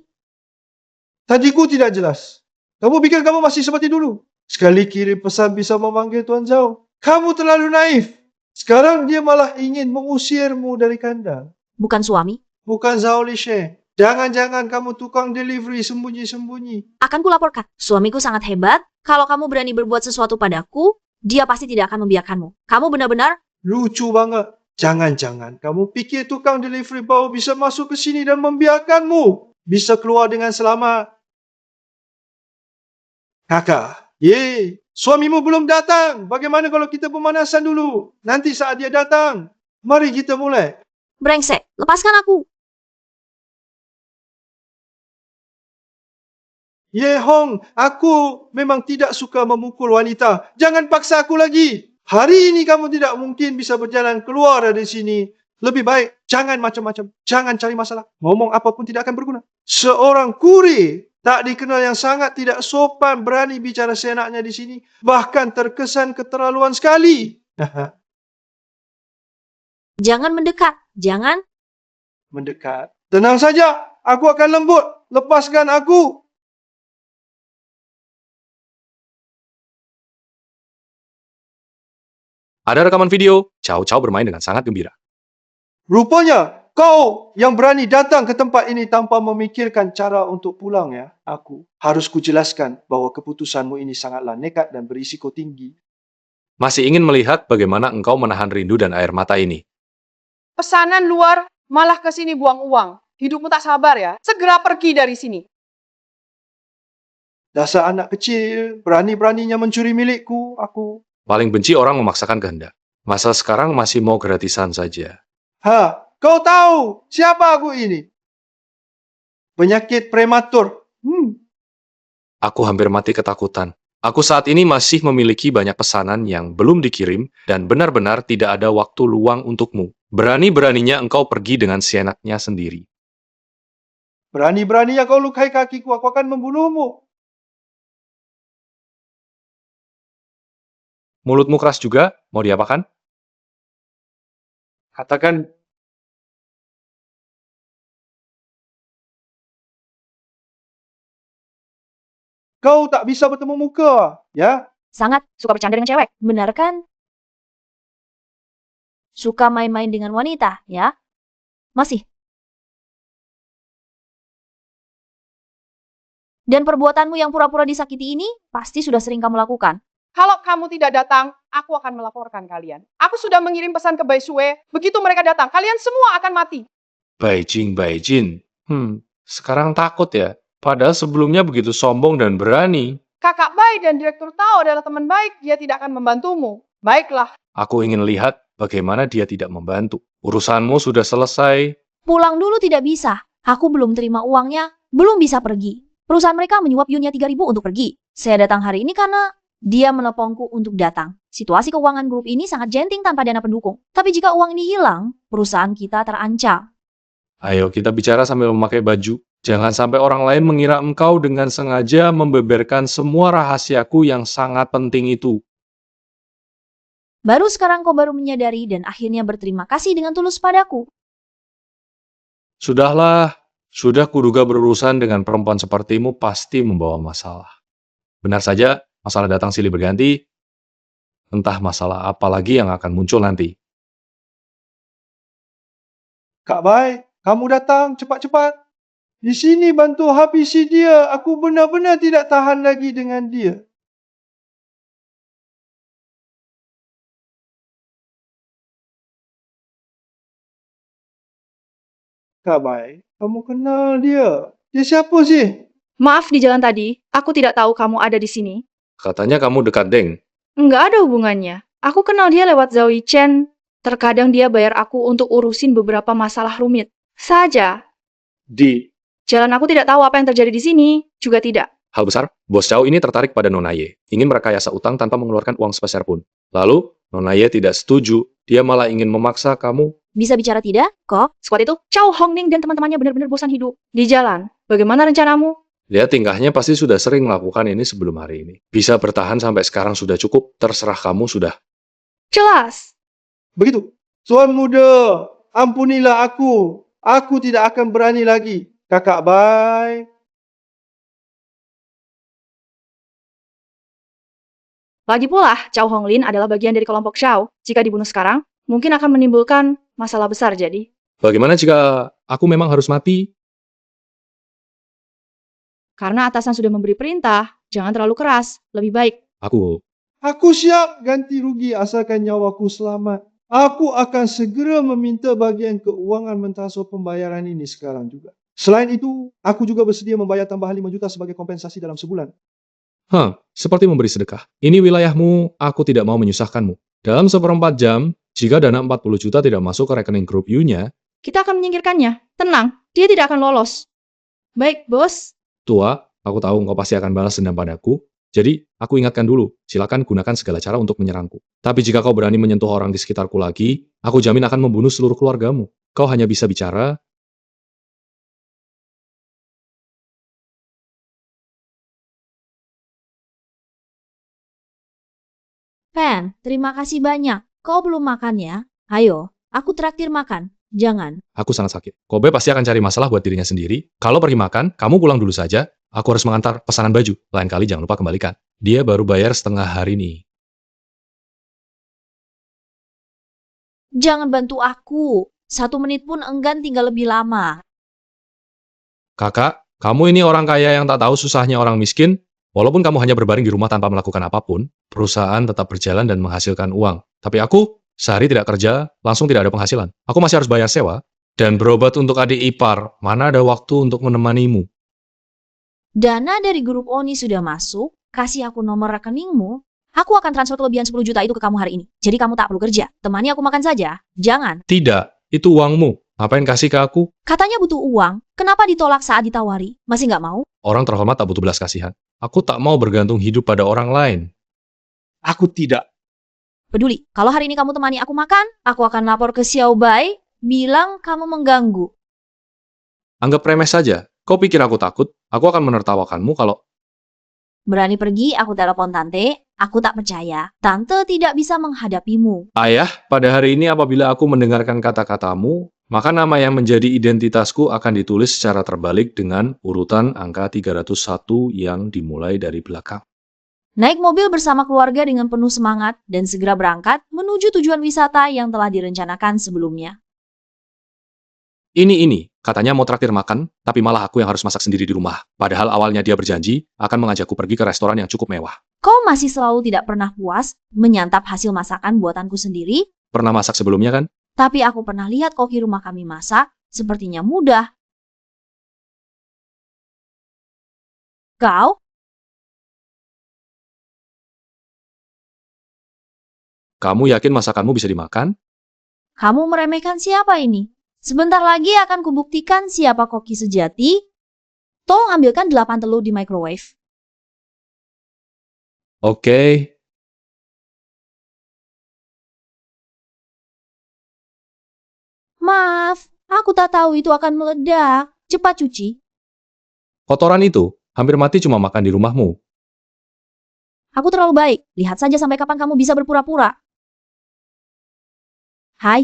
Tadiku tidak jelas. Kamu pikir kamu masih seperti dulu? Sekali kirim pesan bisa memanggil Tuan Zhao. Kamu terlalu naif. Sekarang dia malah ingin mengusirmu dari kandang. Bukan suami. Bukan Zhao Lishe. Jangan-jangan kamu tukang delivery sembunyi-sembunyi. Akan kulaporkan. Suamiku sangat hebat. Kalau kamu berani berbuat sesuatu padaku, dia pasti tidak akan membiarkanmu. Kamu benar-benar lucu banget. Jangan-jangan kamu pikir tukang delivery baru bisa masuk ke sini dan membiarkanmu bisa keluar dengan selamat. Kakak, suamimu belum datang. Bagaimana kalau kita pemanasan dulu? Nanti saat dia datang, mari kita mulai. brengsek. Lepaskan aku. Ye Hong, aku memang tidak suka memukul wanita. Jangan paksa aku lagi. Hari ini kamu tidak mungkin bisa berjalan keluar dari sini. Lebih baik, jangan macam-macam. Jangan cari masalah. Ngomong apapun tidak akan berguna. Seorang kuri tak dikenal yang sangat tidak sopan berani bicara seenaknya di sini. Bahkan terkesan keterlaluan sekali. Jangan mendekat. Jangan. Mendekat. Tenang saja. Aku akan lembut. Lepaskan aku. Ada rekaman video, Cao Cao bermain dengan sangat gembira. Rupanya kau yang berani datang ke tempat ini tanpa memikirkan cara untuk pulang ya. Aku harus kujelaskan bahwa keputusanmu ini sangatlah nekat dan berisiko tinggi. Masih ingin melihat bagaimana engkau menahan rindu dan air mata ini. Pesanan luar, malah ke sini buang uang. Hidupmu tak sabar ya. Segera pergi dari sini. Dasar anak kecil, berani-beraninya mencuri milikku, aku. Paling benci orang memaksakan kehendak. Masa sekarang masih mau gratisan saja. Kau tahu siapa aku ini? Penyakit prematur. Aku hampir mati ketakutan. Aku saat ini masih memiliki banyak pesanan yang belum dikirim dan benar-benar tidak ada waktu luang untukmu. Berani-beraninya engkau pergi dengan seenaknya sendiri. Berani-beraninya kau lukai kakiku, aku akan membunuhmu. Mulutmu keras juga, mau diapakan? Katakan, kau tak bisa bertemu muka, ya? Sangat suka bercanda dengan cewek, benar kan? Suka main-main dengan wanita, ya? Masih. Dan perbuatanmu yang pura-pura disakiti ini pasti sudah sering kamu lakukan. Kalau kamu tidak datang, aku akan melaporkan kalian. Aku sudah mengirim pesan ke Bai Sue. Begitu mereka datang, kalian semua akan mati. Beijing. Sekarang takut ya? Padahal sebelumnya begitu sombong dan berani. Kakak Bai dan Direktur Tao adalah teman baik. Dia tidak akan membantumu. Baiklah. Aku ingin lihat bagaimana dia tidak membantu. Urusanmu sudah selesai. Pulang dulu tidak bisa. Aku belum terima uangnya, belum bisa pergi. Perusahaan mereka menyuap Yunya 3.000 untuk pergi. Saya datang hari ini karena dia menelponku untuk datang. Situasi keuangan grup ini sangat genting tanpa dana pendukung. Tapi jika uang ini hilang, perusahaan kita terancam. Ayo kita bicara sambil memakai baju. Jangan sampai orang lain mengira engkau dengan sengaja membeberkan semua rahasiaku yang sangat penting itu. Baru sekarang kau baru menyadari dan akhirnya berterima kasih dengan tulus padaku. Sudahlah, sudah kuduga berurusan dengan perempuan sepertimu pasti membawa masalah. Benar saja, masalah datang silih berganti. Entah masalah apa lagi yang akan muncul nanti. Kak Bai, kamu datang cepat-cepat. Di sini bantu habisi dia. Aku benar-benar tidak tahan lagi dengan dia. Kak Bai, kamu kenal dia. Dia siapa sih? Maaf di jalan tadi, aku tidak tahu kamu ada di sini. Katanya kamu dekat Deng. Enggak ada hubungannya. Aku kenal dia lewat Zhao Yichen. Terkadang dia bayar aku untuk urusin beberapa masalah rumit. Saja. Jalan aku tidak tahu apa yang terjadi di sini. Juga tidak. Hal besar, bos Chow ini tertarik pada Nona Ye. Ingin merekayasa utang tanpa mengeluarkan uang sepeser pun. Lalu, Nona Ye tidak setuju. Dia malah ingin memaksa kamu. Bisa bicara tidak, kok? Squad itu, Chow Hongning dan teman-temannya benar-benar bosan hidup. Di jalan, bagaimana rencanamu? Lihat tingkahnya pasti sudah sering melakukan ini sebelum hari ini. Bisa bertahan sampai sekarang sudah cukup. Terserah kamu sudah. Jelas. Begitu. Tuan muda, ampunilah aku. Aku tidak akan berani lagi. Kakak Bai. Lagi pula, Chow Honglin adalah bagian dari kelompok Chow. Jika dibunuh sekarang, mungkin akan menimbulkan masalah besar jadi. Bagaimana jika aku memang harus mati? Karena atasan sudah memberi perintah, jangan terlalu keras, lebih baik. Aku siap ganti rugi asalkan nyawaku selamat. Aku akan segera meminta bagian keuangan mentransfer pembayaran ini sekarang juga. Selain itu, aku juga bersedia membayar tambahan 5 juta sebagai kompensasi dalam sebulan. Seperti memberi sedekah. Ini wilayahmu, aku tidak mau menyusahkanmu. Dalam 1/4 jam, jika dana 40 juta tidak masuk ke rekening grup U-nya, Kita akan menyingkirkannya. Tenang, dia tidak akan lolos. Baik, bos. tua, aku tahu engkau pasti akan balas dendam padaku. Jadi, aku ingatkan dulu, silakan gunakan segala cara untuk menyerangku. Tapi jika kau berani menyentuh orang di sekitarku lagi, aku jamin akan membunuh seluruh keluargamu. Kau hanya bisa bicara. Pen, terima kasih banyak. Kau belum makan ya? Ayo, aku traktir makan. Jangan. Aku sangat sakit. Kobe pasti akan cari masalah buat dirinya sendiri. Kalau pergi makan, kamu pulang dulu saja. Aku harus mengantar pesanan baju. Lain kali jangan lupa kembalikan. Dia baru bayar setengah hari nih. Jangan bantu aku. 1 menit pun enggan tinggal lebih lama. Kakak, kamu ini orang kaya yang tak tahu susahnya orang miskin. Walaupun kamu hanya berbaring di rumah tanpa melakukan apapun, perusahaan tetap berjalan dan menghasilkan uang. Tapi aku Sehari tidak kerja, langsung tidak ada penghasilan. Aku masih harus bayar sewa, dan berobat untuk adik ipar. Mana ada waktu untuk menemanimu? Dana dari grup Oni sudah masuk, kasih aku nomor rekeningmu. Aku akan transfer kelebihan 10 juta itu ke kamu hari ini. Jadi kamu tak perlu kerja. Temani aku makan saja. Jangan. Tidak, itu uangmu. Ngapain kasih ke aku? Katanya butuh uang. Kenapa ditolak saat ditawari? Masih nggak mau? Orang terhormat tak butuh belas kasihan. Aku tak mau bergantung hidup pada orang lain. Aku tidak. Peduli. Kalau hari ini kamu temani aku makan, aku akan lapor ke Xiao Bai, bilang kamu mengganggu. Anggap remeh saja. Kau pikir aku takut? Aku akan menertawakanmu kalau... Berani pergi, aku telepon tante. Aku tak percaya. Tante tidak bisa menghadapimu. Ayah, pada hari ini apabila aku mendengarkan kata-katamu, maka nama yang menjadi identitasku akan ditulis secara terbalik dengan urutan angka 301 yang dimulai dari belakang. Naik mobil bersama keluarga dengan penuh semangat dan segera berangkat menuju tujuan wisata yang telah direncanakan sebelumnya. Ini, katanya mau traktir makan, tapi malah aku yang harus masak sendiri di rumah. Padahal awalnya dia berjanji akan mengajakku pergi ke restoran yang cukup mewah. Kau masih selalu tidak pernah puas menyantap hasil masakan buatanku sendiri? Pernah masak sebelumnya kan? Tapi aku pernah lihat koki rumah kami masak, sepertinya mudah. Kau? Kamu yakin masakanmu bisa dimakan? Kamu meremehkan siapa ini? Sebentar lagi akan kubuktikan siapa koki sejati. Tolong ambilkan 8 telur di microwave. Oke. Maaf, aku tak tahu itu akan meledak. Cepat cuci. Kotoran itu hampir mati cuma makan di rumahmu. Aku terlalu baik. Lihat saja sampai kapan kamu bisa berpura-pura. Hai.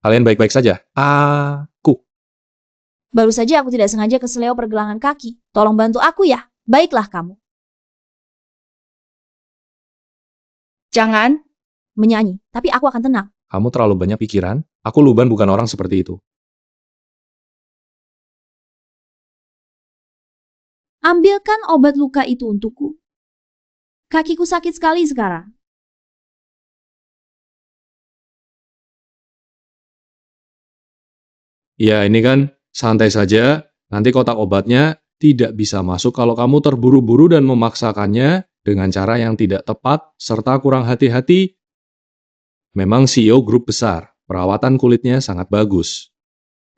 Kalian baik-baik saja? Aku. Baru saja aku tidak sengaja keseleo pergelangan kaki. Tolong bantu aku ya. Baiklah kamu. Jangan. Menyanyi, tapi aku akan tenang. Kamu terlalu banyak pikiran. Aku Luban bukan orang seperti itu. Ambilkan obat luka itu untukku. Kakiku sakit sekali sekarang. Ya, ini kan santai saja. Nanti kotak obatnya tidak bisa masuk kalau kamu terburu-buru dan memaksakannya dengan cara yang tidak tepat serta kurang hati-hati. Memang CEO grup besar, perawatan kulitnya sangat bagus.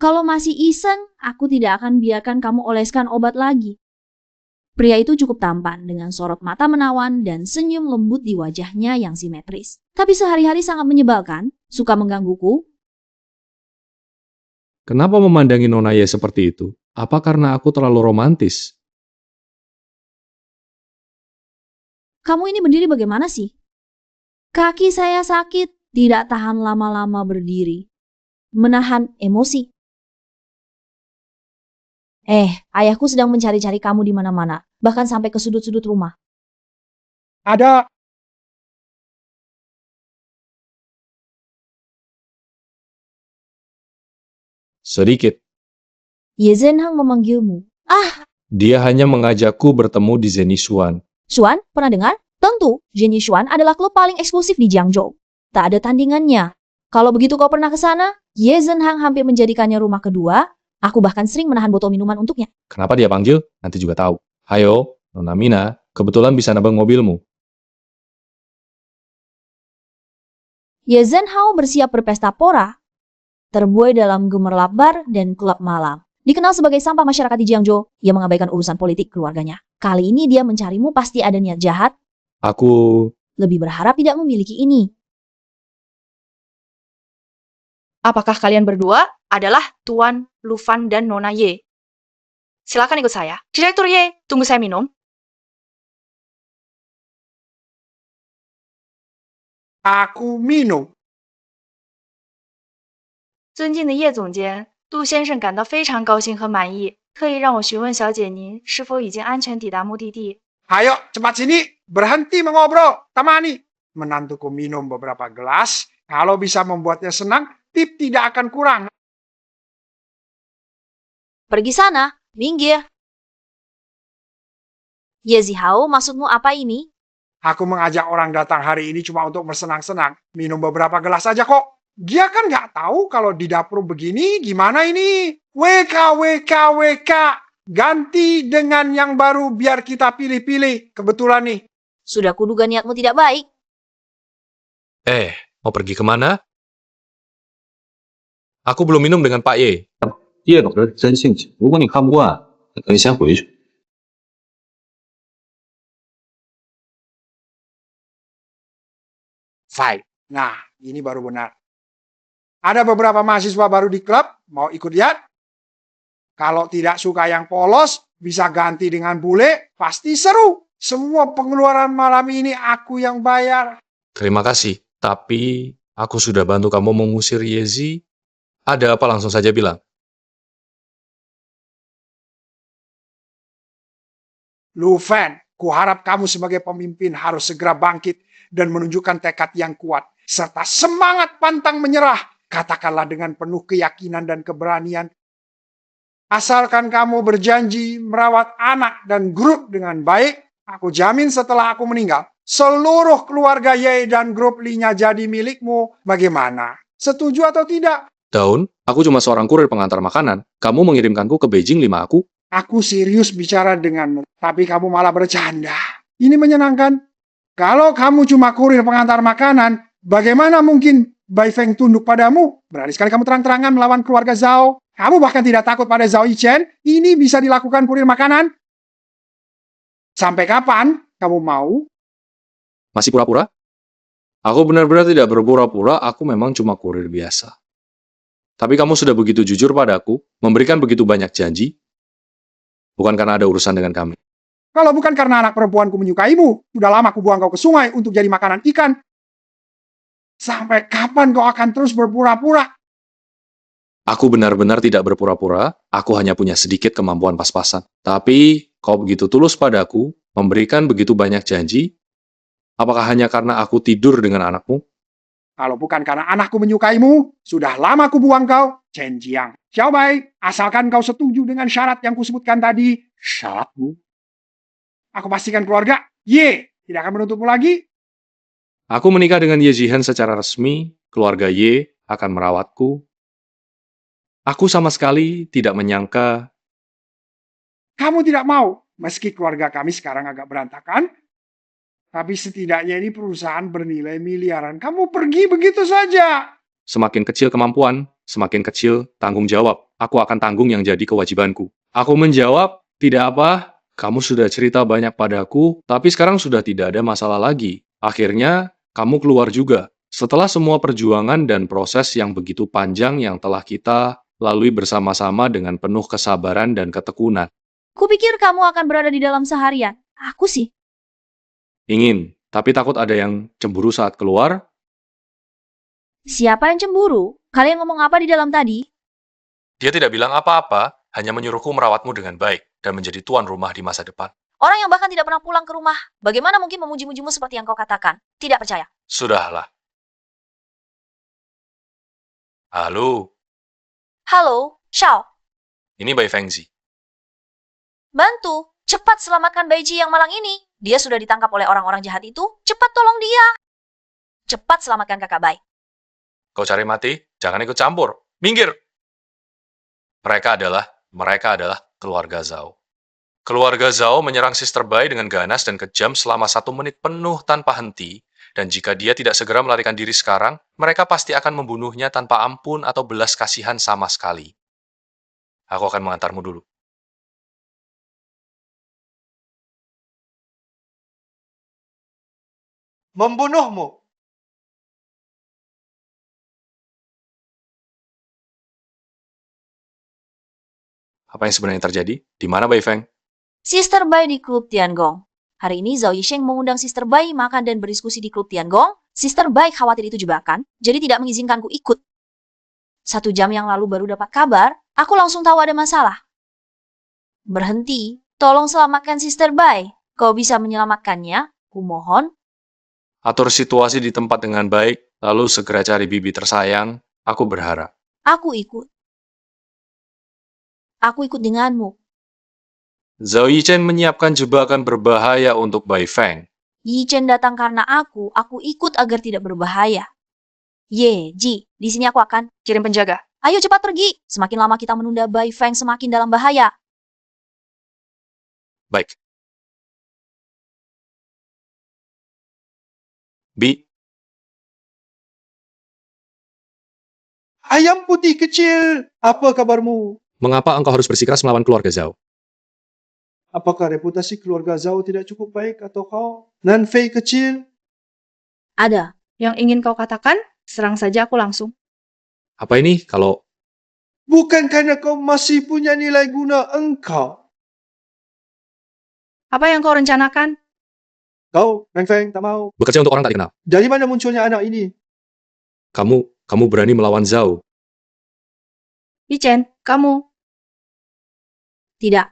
Kalau masih iseng, aku tidak akan biarkan kamu oleskan obat lagi. Pria itu cukup tampan dengan sorot mata menawan dan senyum lembut di wajahnya yang simetris. Tapi sehari-hari sangat menyebalkan, suka menggangguku. Kenapa memandangi Nona Ye seperti itu? Apa karena aku terlalu romantis? Kamu ini berdiri bagaimana sih? Kaki saya sakit, tidak tahan lama-lama berdiri. Menahan emosi. Ayahku sedang mencari-cari kamu di mana-mana, bahkan sampai ke sudut-sudut rumah. Ada. Sedikit. Ye Zhenhang memanggilmu. Dia hanya mengajakku bertemu di Zenisuan. Xuan, pernah dengar? Tentu, Zenisuan adalah klub paling eksklusif di Jiangzhou. Tak ada tandingannya. Kalau begitu kau pernah ke sana, Ye Zhenhang hampir menjadikannya rumah kedua. Aku bahkan sering menahan botol minuman untuknya. Kenapa dia panggil? Nanti juga tahu. Hayo, Nona Mina, kebetulan bisa nabang mobilmu. Ye Zhenhao bersiap berpesta pora. Terbuai dalam gemerlap bar dan klub malam. Dikenal sebagai sampah masyarakat di Jiangzhou, ia mengabaikan urusan politik keluarganya. Kali ini dia mencarimu pasti ada niat jahat. Aku... Lebih berharap tidak memiliki ini. Apakah kalian berdua adalah Tuan Lufan dan Nona Ye? Silakan ikut saya. Direktur Ye, tunggu saya minum. Aku minum. 尊敬的叶总监，杜先生感到非常高兴和满意，特意让我询问小姐您是否已经安全抵达目的地。 Ayo, cepat sini. Berhenti mengobrol. Tamani. menantuku minum beberapa gelas. Kalau bisa membuatnya senang, tip tidak akan kurang. Pergi sana, minggir. Ye Zihao, maksudmu apa ini? Aku mengajak orang datang hari ini cuma untuk bersenang-senang. Minum beberapa gelas saja kok. Dia kan nggak tahu kalau di dapur begini gimana ini. WK. Ganti dengan yang baru biar kita pilih-pilih. Kebetulan nih. Sudah kuduga niatmu tidak baik. Mau pergi kemana? Aku belum minum dengan Pak Ye. 第二种是真性情，如果你看不惯，那可以先回去。 Fight. Nah, ini baru benar. Ada beberapa mahasiswa baru di klub, mau ikut lihat? Kalau tidak suka yang polos, bisa ganti dengan bule, pasti seru. Semua pengeluaran malam ini aku yang bayar. Terima kasih, tapi aku sudah bantu kamu mengusir Yezi. Ada apa langsung saja bilang. Lu Fan, kuharap kamu sebagai pemimpin harus segera bangkit dan menunjukkan tekad yang kuat, serta semangat pantang menyerah. Katakanlah dengan penuh keyakinan dan keberanian. Asalkan kamu berjanji merawat anak dan grup dengan baik, aku jamin setelah aku meninggal, seluruh keluarga Ye dan grup Li-nya jadi milikmu. Bagaimana? Setuju atau tidak? Daun, aku cuma seorang kurir pengantar makanan. Kamu mengirimkanku ke Beijing 5 aku. Aku serius bicara denganmu, tapi kamu malah bercanda. Ini menyenangkan. Kalau kamu cuma kurir pengantar makanan, bagaimana mungkin Bai Feng tunduk padamu? Berani sekali kamu terang-terangan melawan keluarga Zhao. Kamu bahkan tidak takut pada Zhao Yichen. Ini bisa dilakukan kurir makanan? Sampai kapan kamu mau? Masih pura-pura? Aku benar-benar tidak berpura-pura, aku memang cuma kurir biasa. Tapi kamu sudah begitu jujur padaku, memberikan begitu banyak janji, bukan karena ada urusan dengan kami. Kalau bukan karena anak perempuanku menyukaimu, sudah lama aku buang kau ke sungai untuk jadi makanan ikan. Sampai kapan kau akan terus berpura-pura? Aku benar-benar tidak berpura-pura, aku hanya punya sedikit kemampuan pas-pasan. Tapi, kau begitu tulus padaku, memberikan begitu banyak janji, apakah hanya karena aku tidur dengan anakmu? Kalau bukan karena anakku menyukaimu, sudah lama aku buang kau. Chen Jiang, Xiao Bai, asalkan kau setuju dengan syarat yang kusebutkan tadi. Syaratmu? Aku pastikan keluarga Ye tidak akan menuntutmu lagi. Aku menikah dengan Ye Zihen secara resmi, keluarga Ye akan merawatku. Aku sama sekali tidak menyangka. Kamu tidak mau, meski keluarga kami sekarang agak berantakan, tapi setidaknya ini perusahaan bernilai miliaran. Kamu pergi begitu saja. Semakin kecil kemampuan, semakin kecil tanggung jawab. Aku akan tanggung yang jadi kewajibanku. Aku menjawab, tidak apa, kamu sudah cerita banyak padaku, tapi sekarang sudah tidak ada masalah lagi. Akhirnya, kamu keluar juga. Setelah semua perjuangan dan proses yang begitu panjang yang telah kita lalui bersama-sama dengan penuh kesabaran dan ketekunan. Kupikir kamu akan berada di dalam seharian. Aku sih. Ingin, tapi takut ada yang cemburu saat keluar. Siapa yang cemburu? Kalian ngomong apa di dalam tadi? Dia tidak bilang apa-apa, hanya menyuruhku merawatmu dengan baik dan menjadi tuan rumah di masa depan. Orang yang bahkan tidak pernah pulang ke rumah, bagaimana mungkin memuji-mujimu seperti yang kau katakan? Tidak percaya. Sudahlah. Halo, Halo, Xiao. ini Bai Fengzi. Bantu, cepat selamatkan Baiji yang malang ini. Dia sudah ditangkap oleh orang-orang jahat itu. Cepat tolong dia. Cepat selamatkan kakak Bai. Kau cari mati, jangan ikut campur. Minggir! Mereka adalah keluarga Zhao. Keluarga Zhao menyerang Sister Bai dengan ganas dan kejam selama 1 menit penuh tanpa henti, dan jika dia tidak segera melarikan diri sekarang, mereka pasti akan membunuhnya tanpa ampun atau belas kasihan sama sekali. Aku akan mengantarmu dulu. Membunuhmu. Apa yang sebenarnya terjadi? Di mana Bai Feng? Sister Bai di klub Tiangong. Hari ini Zhao Yisheng mengundang Sister Bai makan dan berdiskusi di klub Tiangong. Sister Bai khawatir itu jebakan, jadi tidak mengizinkanku ikut. 1 jam yang lalu baru dapat kabar, aku langsung tahu ada masalah. Berhenti, tolong selamatkan Sister Bai. Kau bisa menyelamatkannya? Kumohon. Atur situasi di tempat dengan baik, lalu segera cari bibi tersayang. Aku berharap. Aku ikut. Aku ikut denganmu. Zhao Yichen menyiapkan jebakan berbahaya untuk Bai Feng. Yi Chen datang karena aku ikut agar tidak berbahaya. Ye, Ji, di sini aku akan kirim penjaga. Ayo cepat pergi. Semakin lama kita menunda, Bai Feng semakin dalam bahaya. Baik. Bi, Ayam putih kecil, apa kabarmu? mengapa engkau harus bersikeras melawan keluarga Zhao? Apakah reputasi keluarga Zhao tidak cukup baik atau kau? Nan Fei kecil? Ada. Yang ingin kau katakan, serang saja aku langsung. Apa ini kalau... Bukan karena kau masih punya nilai guna engkau. Apa yang kau rencanakan? Kau, Nan Fei, tak mau. bekerja untuk orang tak dikenal? Dari mana munculnya anak ini? Kamu berani melawan Zhao? Yi Chen, kamu. Tidak.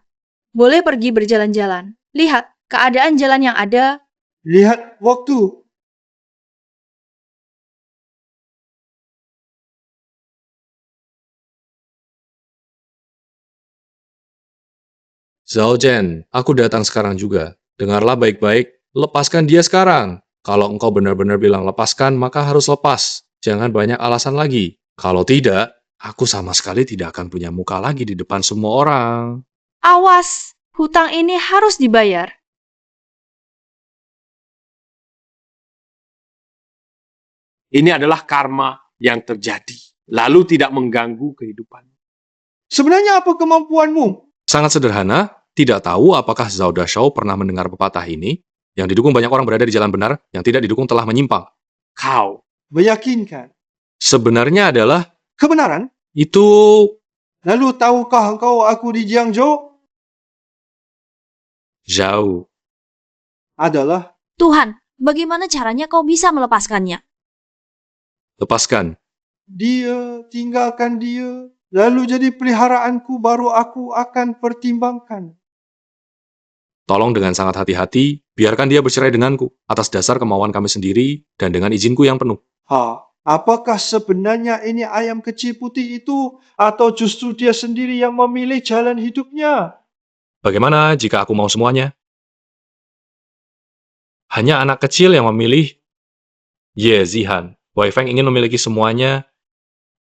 Boleh pergi berjalan-jalan. Lihat, keadaan jalan yang ada. Lihat waktu. Zhao Zhen, aku datang sekarang juga. Dengarlah baik-baik, lepaskan dia sekarang. Kalau engkau benar-benar bilang lepaskan, maka harus lepas. Jangan banyak alasan lagi. Kalau tidak, aku sama sekali tidak akan punya muka lagi di depan semua orang. Awas, hutang ini harus dibayar. Ini adalah karma yang terjadi, lalu tidak mengganggu kehidupan. Sebenarnya apa kemampuanmu? Sangat sederhana, tidak tahu apakah Zhao Dashou pernah mendengar pepatah ini, yang didukung banyak orang berada di jalan benar, yang tidak didukung telah menyimpang. Kau Meyakinkan. Sebenarnya adalah, Kebenaran? itu... Lalu tahukah engkau aku di Jiangzhou? Zhao. Adalah Tuhan, bagaimana caranya kau bisa melepaskannya? Lepaskan. dia, tinggalkan dia. Lalu jadi peliharaanku baru aku akan pertimbangkan. Tolong dengan sangat hati-hati, biarkan dia bercerai denganku, atas dasar kemauan kami sendiri, dan dengan izinku yang penuh. Apakah sebenarnya ini ayam kecil putih itu, atau justru dia sendiri yang memilih jalan hidupnya? Bagaimana jika aku mau semuanya? Hanya anak kecil yang memilih Ye Zihan. Wei Feng ingin memiliki semuanya.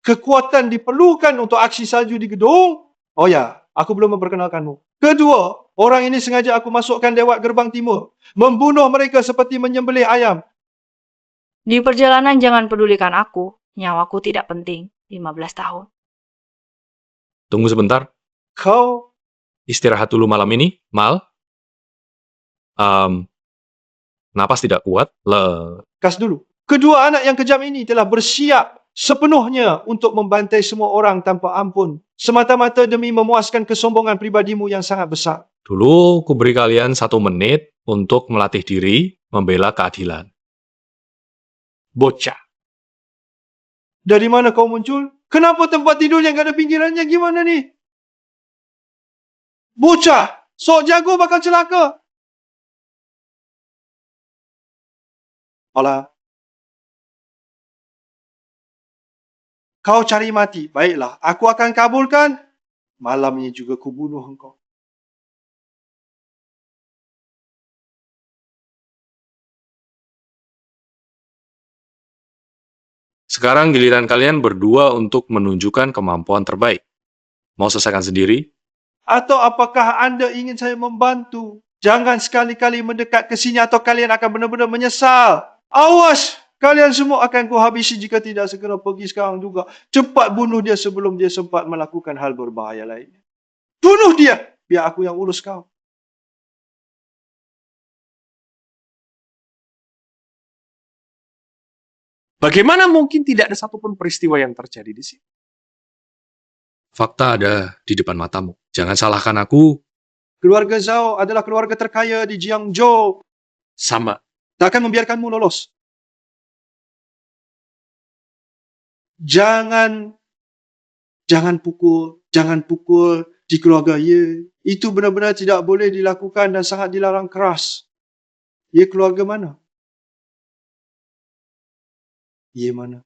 Kekuatan diperlukan untuk aksi salju di gedung? Oh ya, aku belum memperkenalkanmu. Kedua, orang ini sengaja aku masukkan lewat gerbang timur. Membunuh mereka seperti menyembelih ayam. Di perjalanan jangan pedulikan aku. Nyawaku tidak penting. 15 tahun. Tunggu sebentar. Kau Istirahat dulu malam ini, Mal. Napas tidak kuat. kas dulu. Kedua anak yang kejam ini telah bersiap sepenuhnya untuk membantai semua orang tanpa ampun. Semata-mata demi memuaskan kesombongan pribadimu yang sangat besar. Dulu, ku beri kalian 1 menit untuk melatih diri membela keadilan. bocah. Dari mana kau muncul? Kenapa tempat tidur yang gak ada pinggirannya gimana nih? Bocah! Sok jago bakal celaka. Alah. Kau cari mati. Baiklah, aku akan kabulkan. Malam ini juga ku bunuh engkau. Sekarang giliran kalian berdua untuk menunjukkan kemampuan terbaik. Mau selesaikan sendiri? Atau apakah anda ingin saya membantu? Jangan sekali-kali mendekat ke sini atau kalian akan benar-benar menyesal. Awas! Kalian semua akan kuhabisi jika tidak segera pergi sekarang juga. Cepat bunuh dia sebelum dia sempat melakukan hal berbahaya lainnya. Bunuh dia! Biar aku yang urus kau. Bagaimana mungkin tidak ada satupun peristiwa yang terjadi di sini? Fakta ada di depan matamu. Jangan salahkan aku. Keluarga Zhao adalah keluarga terkaya di Jiangzhou. Sama. Tak akan membiarkanmu lolos. Jangan pukul di keluarga Ye. Itu benar-benar tidak boleh dilakukan dan sangat dilarang keras. Ye keluarga mana? Ye mana?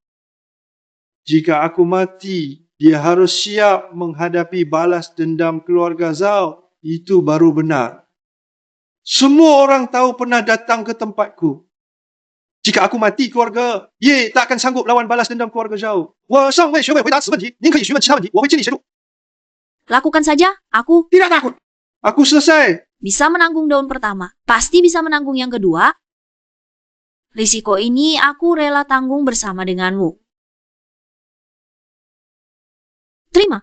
Jika aku mati, dia harus siap menghadapi balas dendam keluarga Zhao. Itu baru benar. Semua orang tahu pernah datang ke tempatku. Jika aku mati, keluarga Ye tak akan sanggup lawan balas dendam keluarga Zhao. Lakukan saja, aku tidak takut. Aku selesai. Bisa menanggung daun pertama, pasti bisa menanggung yang kedua. Risiko ini aku rela tanggung bersama denganmu. Terima.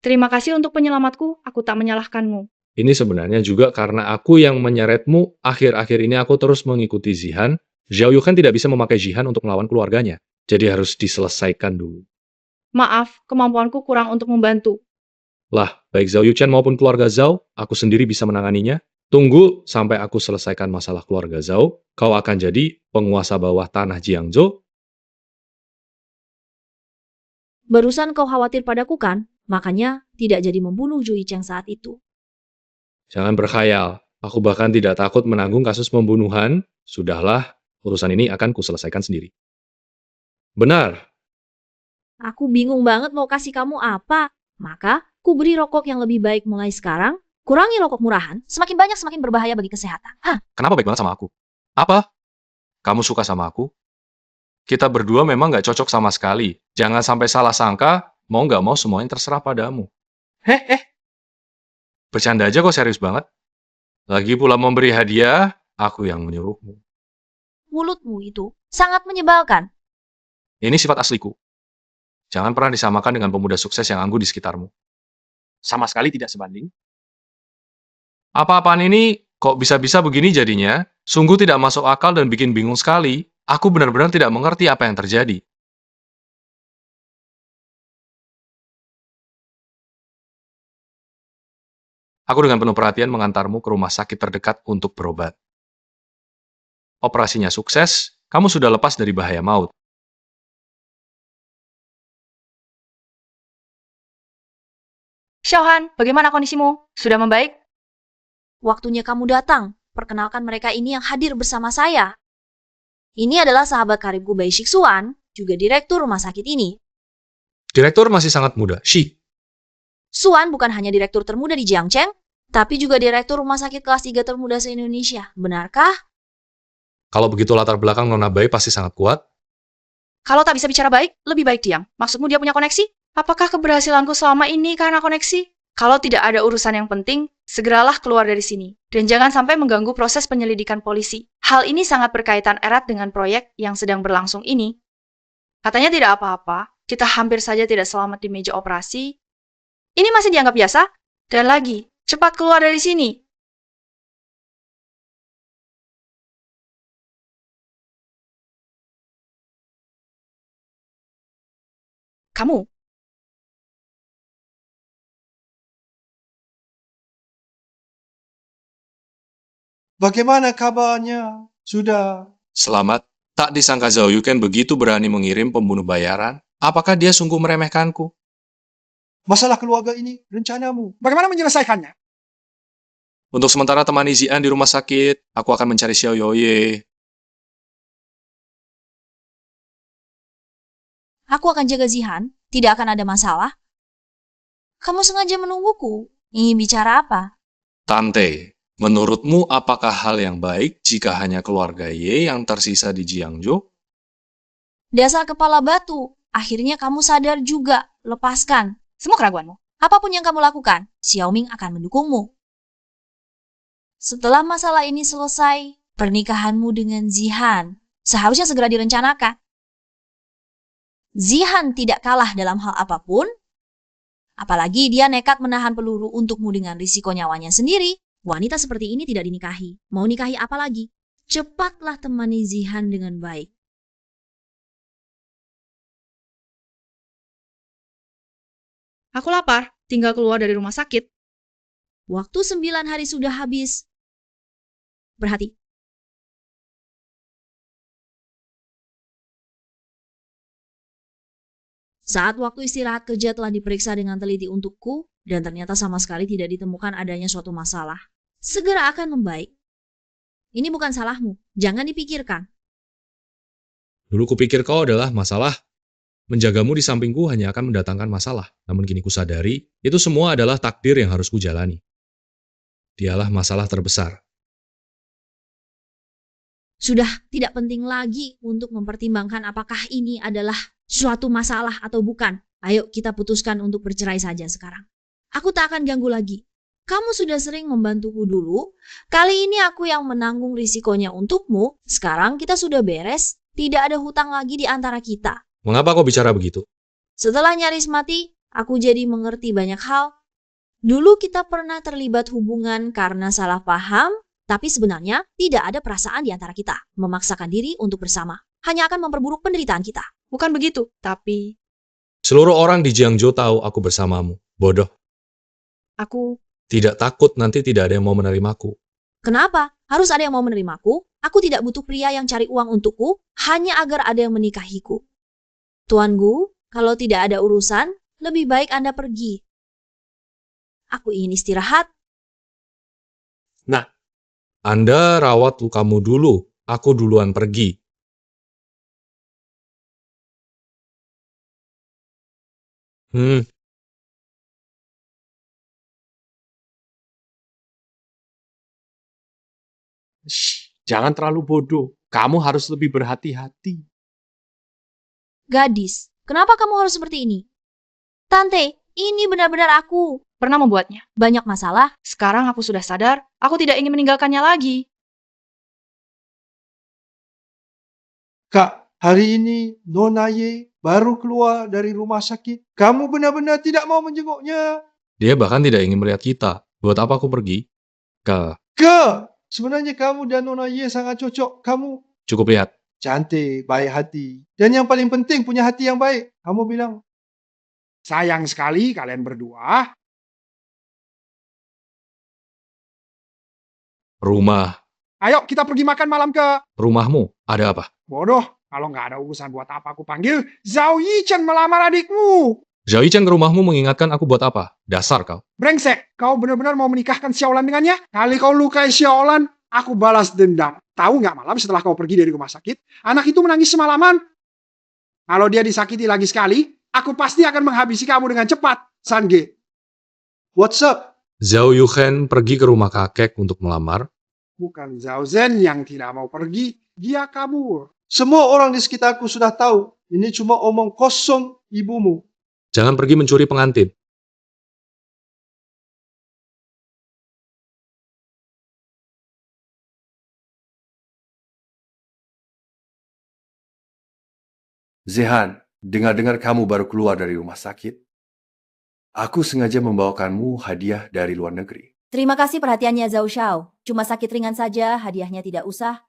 Terima kasih untuk penyelamatku, aku tak menyalahkanmu. Ini sebenarnya juga karena aku yang menyeretmu. Akhir-akhir ini aku terus mengikuti Zihan. Zhao Yukan tidak bisa memakai Zihan untuk melawan keluarganya. Jadi harus diselesaikan dulu. Maaf, kemampuanku kurang untuk membantu. Lah, baik Zhao Yuchen maupun keluarga Zhao, aku sendiri bisa menanganinya. Tunggu sampai aku selesaikan masalah keluarga Zhao, kau akan jadi penguasa bawah tanah Jiangzhou. Barusan kau khawatir padaku kan? Makanya tidak jadi membunuh Zhu Yicheng saat itu. Jangan berkhayal, aku bahkan tidak takut menanggung kasus pembunuhan. Sudahlah, urusan ini akan kuselesaikan sendiri. Benar. Aku bingung banget mau kasih kamu apa. Maka, ku beri rokok yang lebih baik mulai sekarang. Kurangi rokok murahan, semakin banyak semakin berbahaya bagi kesehatan. Hah? Kenapa baik banget sama aku? Apa? Kamu suka sama aku? Kita berdua memang nggak cocok sama sekali. Jangan sampai salah sangka, mau nggak mau semuanya terserah padamu. Bercanda aja kok, serius banget. Lagi pula memberi hadiah, aku yang menyuruhmu. Mulutmu itu sangat menyebalkan. Ini sifat asliku. Jangan pernah disamakan dengan pemuda sukses yang anggun di sekitarmu. Sama sekali tidak sebanding. Apa-apaan ini kok bisa-bisa begini jadinya? Sungguh tidak masuk akal dan bikin bingung sekali. Aku benar-benar tidak mengerti apa yang terjadi. Aku dengan penuh perhatian mengantarmu ke rumah sakit terdekat untuk berobat. Operasinya sukses, kamu sudah lepas dari bahaya maut. Xiaohan, bagaimana kondisimu? Sudah membaik? Waktunya kamu datang. Perkenalkan mereka ini yang hadir bersama saya. Ini adalah sahabat karibku Bai Shixuan, juga direktur rumah sakit ini. Direktur masih sangat muda, Shi. Suan bukan hanya direktur termuda di Jiangcheng, tapi juga direktur rumah sakit kelas 3 termuda se-Indonesia. Benarkah? Kalau begitu latar belakang Nona Bai pasti sangat kuat. Kalau tak bisa bicara baik, lebih baik diam. Maksudmu dia punya koneksi? Apakah keberhasilanku selama ini karena koneksi? Kalau tidak ada urusan yang penting, segeralah keluar dari sini. Dan jangan sampai mengganggu proses penyelidikan polisi. Hal ini sangat berkaitan erat dengan proyek yang sedang berlangsung ini. Katanya tidak apa-apa, kita hampir saja tidak selamat di meja operasi. Ini masih dianggap biasa? Dan lagi, cepat keluar dari sini. Kamu? Bagaimana kabarnya? Sudah. Selamat. Tak disangka Zhao Yuken begitu berani mengirim pembunuh bayaran. Apakah dia sungguh meremehkanku? Masalah keluarga ini, rencanamu. Bagaimana menyelesaikannya? Untuk sementara temani Zian di rumah sakit, aku akan mencari Xiao Yoye. Aku akan jaga Zihan, tidak akan ada masalah. Kamu sengaja menungguku. Ingin bicara apa? Tante, menurutmu apakah hal yang baik jika hanya keluarga Ye yang tersisa di Jiangzhou? Dasar kepala batu. Akhirnya kamu sadar juga. Lepaskan semua keraguanmu. Apapun yang kamu lakukan, Xiaoming akan mendukungmu. Setelah masalah ini selesai, pernikahanmu dengan Zihan seharusnya segera direncanakan. Zihan tidak kalah dalam hal apapun, apalagi dia nekat menahan peluru untukmu dengan risiko nyawanya sendiri. Wanita seperti ini tidak dinikahi. Mau nikahi apa lagi? Cepatlah temani Zihan dengan baik. Aku lapar, tinggal keluar dari rumah sakit. Waktu 9 hari sudah habis. Berhati. Saat waktu istirahat kerja telah diperiksa dengan teliti untukku, dan ternyata sama sekali tidak ditemukan adanya suatu masalah. Segera akan membaik. Ini bukan salahmu, jangan dipikirkan. Dulu kupikir kau adalah masalah. Menjagamu di sampingku hanya akan mendatangkan masalah. Namun kini kusadari, itu semua adalah takdir yang harus kujalani. Dialah masalah terbesar. Sudah tidak penting lagi untuk mempertimbangkan apakah ini adalah suatu masalah atau bukan. Ayo kita putuskan untuk bercerai saja sekarang. Aku tak akan ganggu lagi. Kamu sudah sering membantuku dulu. Kali ini aku yang menanggung risikonya untukmu. Sekarang kita sudah beres. Tidak ada hutang lagi di antara kita. Mengapa kau bicara begitu? Setelah nyaris mati, aku jadi mengerti banyak hal. Dulu kita pernah terlibat hubungan karena salah paham, tapi sebenarnya tidak ada perasaan di antara kita. Memaksakan diri untuk bersama hanya akan memperburuk penderitaan kita. Bukan begitu, tapi Seluruh orang di Jiangzhou tahu aku bersamamu. Bodoh. aku Tidak takut nanti tidak ada yang mau menerimaku. Kenapa? Harus ada yang mau menerimaku? Aku tidak butuh pria yang cari uang untukku, hanya agar ada yang menikahiku. Tuan Gu, kalau tidak ada urusan, lebih baik Anda pergi. Aku ingin istirahat. Nah, Anda rawat lukamu dulu. Aku duluan pergi. Jangan terlalu bodoh. Kamu harus lebih berhati-hati. Gadis, kenapa kamu harus seperti ini? Tante, ini benar-benar aku. pernah membuatnya. Banyak masalah. Sekarang aku sudah sadar, aku tidak ingin meninggalkannya lagi. Kak, hari ini Nona Ye baru keluar dari rumah sakit. Kamu benar-benar tidak mau menjenguknya. Dia bahkan tidak ingin melihat kita. Buat apa aku pergi? Kak, Sebenarnya kamu dan Nona Ye sangat cocok. Kamu cukup lihat. cantik, baik hati. Dan yang paling penting punya hati yang baik. Kamu bilang, Sayang sekali kalian berdua. Rumah. Ayo kita pergi makan malam ke... Rumahmu. Ada apa? Bodoh, kalau nggak ada urusan buat apa aku panggil Zhao Yichen melamar adikmu. Zhao Yichen ke rumahmu mengingatkan aku buat apa? Dasar kau. Brengsek, kau benar-benar mau menikahkan Xiaolan dengannya? Kali kau lukai Xiaolan, aku balas dendam. Tahu nggak malam setelah kau pergi dari rumah sakit, anak itu menangis semalaman. Kalau dia disakiti lagi sekali, aku pasti akan menghabisi kamu dengan cepat, Sange. what's up? Zhao Yuchen pergi ke rumah kakek untuk melamar. Bukan Zhao Zhen yang tidak mau pergi, dia kabur. Semua orang di sekitarku sudah tahu. Ini cuma omong kosong ibumu. Jangan pergi mencuri pengantin. Zehan, dengar-dengar kamu baru keluar dari rumah sakit. Aku sengaja membawakanmu hadiah dari luar negeri. Terima kasih perhatiannya Zhao Xiao. Cuma sakit ringan saja, hadiahnya tidak usah.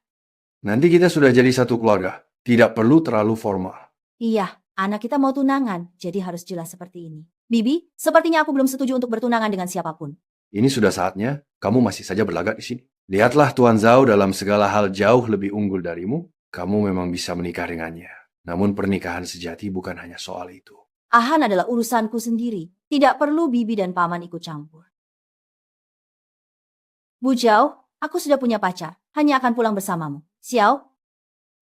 Nanti kita sudah jadi satu keluarga. Tidak perlu terlalu formal. Iya, anak kita mau tunangan, jadi harus jelas seperti ini. Bibi, sepertinya aku belum setuju untuk bertunangan dengan siapapun. Ini sudah saatnya, kamu masih saja berlagak di sini. Lihatlah Tuan Zhao dalam segala hal jauh lebih unggul darimu. Kamu memang bisa menikah dengannya. Namun pernikahan sejati bukan hanya soal itu. Ahan adalah urusanku sendiri. Tidak perlu Bibi dan Paman ikut campur. Bu Zhao, aku sudah punya pacar. Hanya akan pulang bersamamu. Xiao,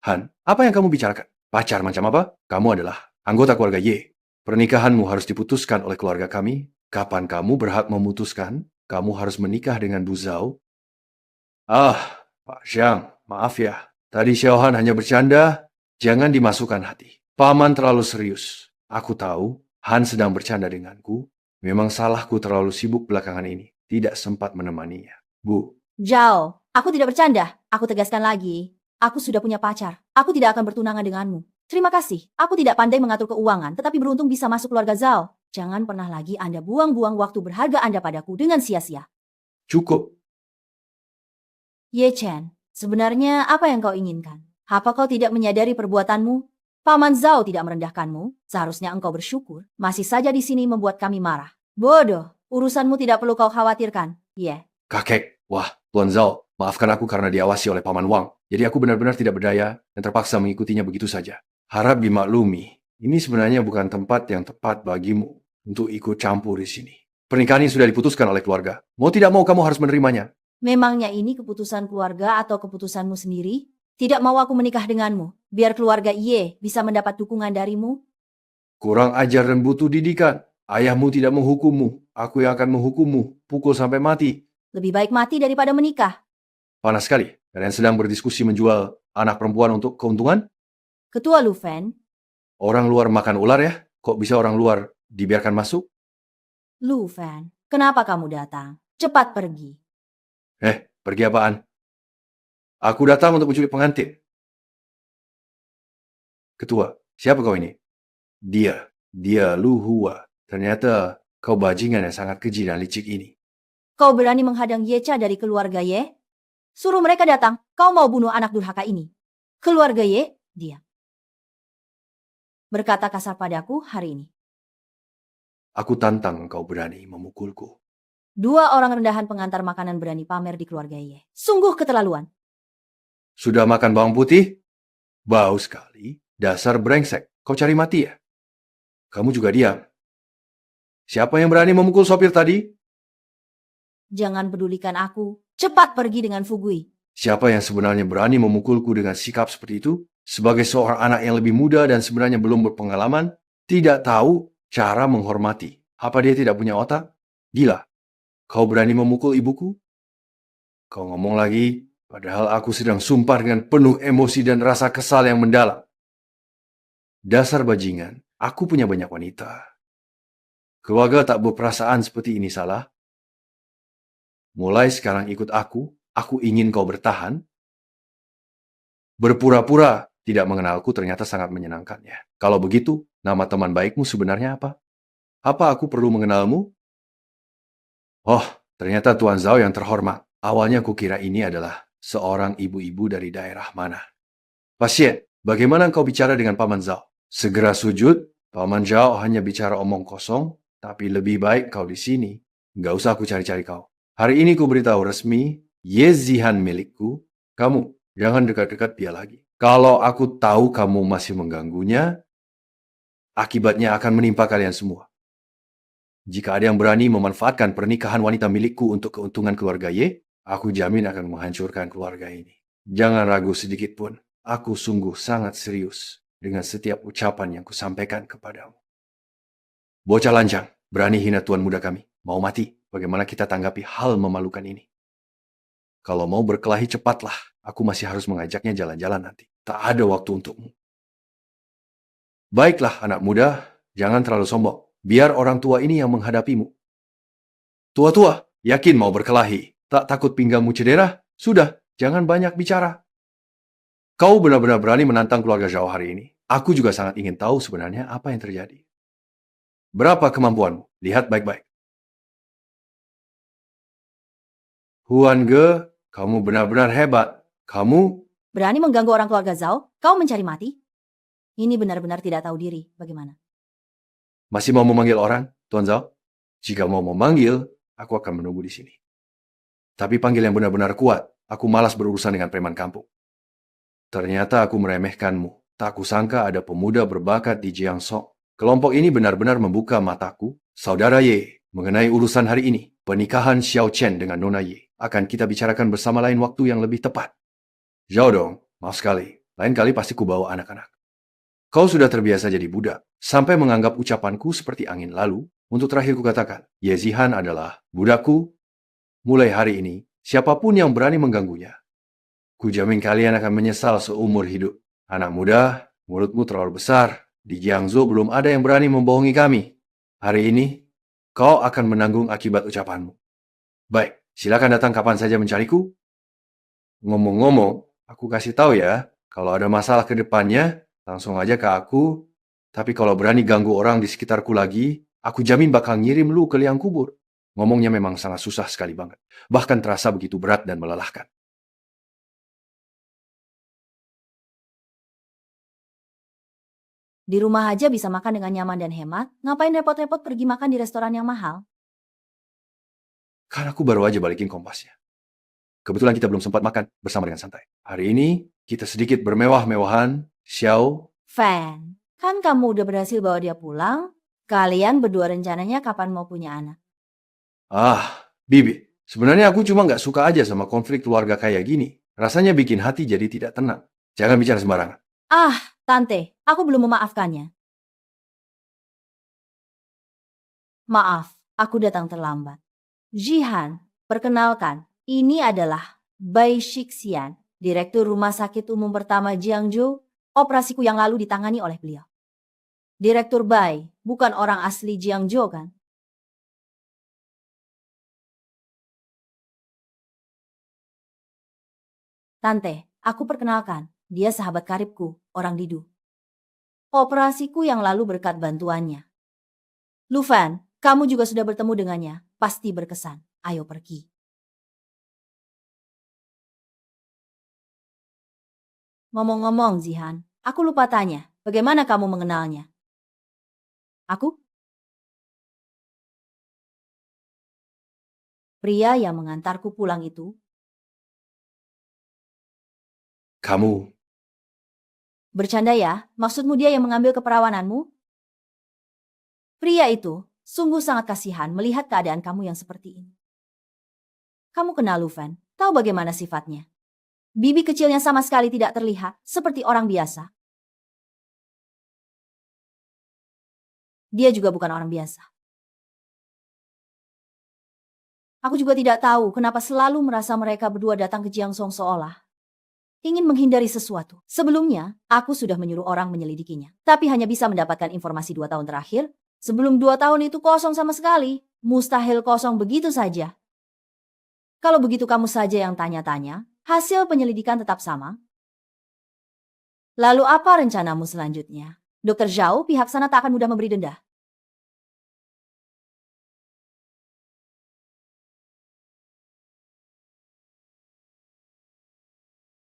Han, apa yang kamu bicarakan? Pacar macam apa? Kamu adalah anggota keluarga Ye. Pernikahanmu harus diputuskan oleh keluarga kami. Kapan kamu berhak memutuskan? Kamu harus menikah dengan Bu Zhao. Pak Xiang, maaf ya. Tadi Xiaohan hanya bercanda. Jangan dimasukkan hati. Paman terlalu serius. Aku tahu Han sedang bercanda denganku. Memang salahku terlalu sibuk belakangan ini. Tidak sempat menemaninya. Bu. Zhao, aku tidak bercanda. Aku tegaskan lagi. Aku sudah punya pacar. Aku tidak akan bertunangan denganmu. Terima kasih. Aku tidak pandai mengatur keuangan, tetapi beruntung bisa masuk keluarga Zhao. Jangan pernah lagi Anda buang-buang waktu berharga Anda padaku dengan sia-sia. Cukup. Ye Chen, sebenarnya apa yang kau inginkan? Apa kau tidak menyadari perbuatanmu? Paman Zhao tidak merendahkanmu. Seharusnya engkau bersyukur. Masih saja di sini membuat kami marah. Bodoh. Urusanmu tidak perlu kau khawatirkan. Ye. Kakek. Wah, Tuan Zhao. Maafkan aku karena diawasi oleh Paman Wang. Jadi aku benar-benar tidak berdaya dan terpaksa mengikutinya begitu saja. Harap dimaklumi. Ini sebenarnya bukan tempat yang tepat bagimu untuk ikut campur di sini. Pernikahan ini sudah diputuskan oleh keluarga. Mau tidak mau kamu harus menerimanya. Memangnya ini keputusan keluarga atau keputusanmu sendiri? Tidak mau aku menikah denganmu, biar keluarga Iye bisa mendapat dukungan darimu? Kurang ajar dan butuh didikan. Ayahmu tidak menghukummu. Aku yang akan menghukummu. Pukul sampai mati. Lebih baik mati daripada menikah. Panas sekali. Kalian sedang berdiskusi menjual anak perempuan untuk keuntungan? Ketua Lu Fan, Orang luar makan ular ya? Kok bisa orang luar dibiarkan masuk? Lu Fan, kenapa kamu datang? Cepat pergi. Pergi apaan? Aku datang untuk menculik pengantin. Ketua, siapa kau ini? Dia Lu Hua. Ternyata kau bajingan yang sangat keji dan licik ini. Kau berani menghadang Yecha dari keluarga Ye? Suruh mereka datang, kau mau bunuh anak durhaka ini. Keluarga Ye, diam. Berkata kasar padaku hari ini. Aku tantang kau berani memukulku. 2 orang rendahan pengantar makanan berani pamer di keluarga Ye. Sungguh keterlaluan. Sudah makan bawang putih? Bau sekali. Dasar brengsek. Kau cari mati ya? Kamu juga diam. Siapa yang berani memukul sopir tadi? Jangan pedulikan aku. Cepat pergi dengan Fugui. Siapa yang sebenarnya berani memukulku dengan sikap seperti itu? Sebagai seorang anak yang lebih muda dan sebenarnya belum berpengalaman, tidak tahu cara menghormati. Apa dia tidak punya otak? Gila. Kau berani memukul ibuku? Kau ngomong lagi, padahal aku sedang sumpah dengan penuh emosi dan rasa kesal yang mendalam. Dasar bajingan, aku punya banyak wanita. Keluarga tak berperasaan seperti ini salah. Mulai sekarang ikut aku ingin kau bertahan. Berpura-pura tidak mengenalku ternyata sangat menyenangkannya. Kalau begitu, nama teman baikmu sebenarnya apa? Apa aku perlu mengenalmu? Oh, ternyata Tuan Zhao yang terhormat. Awalnya kukira ini adalah seorang ibu-ibu dari daerah mana. Pasien, bagaimana engkau bicara dengan Paman Zhao? Segera sujud, Paman Zhao hanya bicara omong kosong, tapi lebih baik kau di sini. Nggak usah aku cari-cari kau. Hari ini ku beritahu resmi, Ye Zihan milikku, kamu jangan dekat-dekat dia lagi. Kalau aku tahu kamu masih mengganggunya, akibatnya akan menimpa kalian semua. Jika ada yang berani memanfaatkan pernikahan wanita milikku untuk keuntungan keluarga Ye, aku jamin akan menghancurkan keluarga ini. Jangan ragu sedikit pun, aku sungguh sangat serius dengan setiap ucapan yang kusampaikan kepadamu. Bocah lancang, berani hina tuan muda kami, mau mati. Bagaimana kita tanggapi hal memalukan ini? Kalau mau berkelahi cepatlah, aku masih harus mengajaknya jalan-jalan nanti. Tak ada waktu untukmu. Baiklah anak muda, jangan terlalu sombong. Biar orang tua ini yang menghadapimu. Tua-tua, yakin mau berkelahi? Tak takut pinggangmu cedera? Sudah, jangan banyak bicara. Kau benar-benar berani menantang keluarga Zhao hari ini. Aku juga sangat ingin tahu sebenarnya apa yang terjadi. Berapa kemampuanmu? Lihat baik-baik. Huan Ge, kamu benar-benar hebat. Kamu Berani mengganggu orang keluarga Zhao? Kau mencari mati? Ini benar-benar tidak tahu diri. Bagaimana? masih mau memanggil orang, Tuan Zhao? Jika mau memanggil, aku akan menunggu di sini. Tapi panggil yang benar-benar kuat. Aku malas berurusan dengan preman kampung. Ternyata aku meremehkanmu. Tak kusangka ada pemuda berbakat di Jiangsu. Kelompok ini benar-benar membuka mataku. Saudara Ye, mengenai urusan hari ini, pernikahan Xiao Chen dengan Nona Ye akan kita bicarakan bersama lain waktu yang lebih tepat. Zhao Dong, maaf sekali. Lain kali pasti kubawa anak-anak. Kau sudah terbiasa jadi budak, sampai menganggap ucapanku seperti angin lalu. Untuk terakhir kukatakan, Ye Zihan adalah budakku. Mulai hari ini, siapapun yang berani mengganggunya, kujamin kalian akan menyesal seumur hidup. Anak muda, mulutmu terlalu besar. Di Jiangsu belum ada yang berani membohongi kami. Hari ini, kau akan menanggung akibat ucapanmu. Baik, silakan datang kapan saja mencariku. Ngomong-ngomong, aku kasih tahu ya, kalau ada masalah ke depannya, langsung aja ke aku. Tapi kalau berani ganggu orang di sekitarku lagi, aku jamin bakal ngirim lu ke liang kubur. Ngomongnya memang sangat susah sekali banget. Bahkan terasa begitu berat dan melelahkan. Di rumah aja bisa makan dengan nyaman dan hemat. Ngapain repot-repot pergi makan di restoran yang mahal? Kan aku baru aja balikin kompasnya. Kebetulan kita belum sempat makan bersama dengan santai. Hari ini, kita sedikit bermewah-mewahan. Xiao Fan, Kan kamu udah berhasil bawa dia pulang. Kalian berdua rencananya kapan mau punya anak? Bibi, sebenarnya aku cuma nggak suka aja sama konflik keluarga kayak gini. Rasanya bikin hati jadi tidak tenang. Jangan bicara sembarangan. Tante, aku belum memaafkannya. Maaf, aku datang terlambat. Jihan, perkenalkan, ini adalah Bai Shixian, Direktur Rumah Sakit Umum Pertama Jiangzhou. Operasiku yang lalu ditangani oleh beliau. Direktur Bai, bukan orang asli Jiangzhou kan? Tante, aku perkenalkan, dia sahabat karibku, orang Didu. Operasiku yang lalu berkat bantuannya. Lu Fan, kamu juga sudah bertemu dengannya, pasti berkesan. Ayo pergi. Ngomong-ngomong, Zihan, aku lupa tanya, bagaimana kamu mengenalnya? Aku? Pria yang mengantarku pulang itu. Kamu, Bercanda ya, maksudmu dia yang mengambil keperawananmu? Pria itu sungguh sangat kasihan melihat keadaan kamu yang seperti ini. Kamu kenal Lufan, tahu bagaimana sifatnya. Bibi kecilnya sama sekali tidak terlihat seperti orang biasa. Dia juga bukan orang biasa. Aku juga tidak tahu kenapa selalu merasa mereka berdua datang ke Jiangsong seolah ingin menghindari sesuatu. Sebelumnya, aku sudah menyuruh orang menyelidikinya. Tapi hanya bisa mendapatkan informasi 2 tahun terakhir. Sebelum 2 tahun itu kosong sama sekali. Mustahil kosong begitu saja. Kalau begitu kamu saja yang tanya-tanya, hasil penyelidikan tetap sama. Lalu apa rencanamu selanjutnya? Dr. Zhao, pihak sana tak akan mudah memberi denda.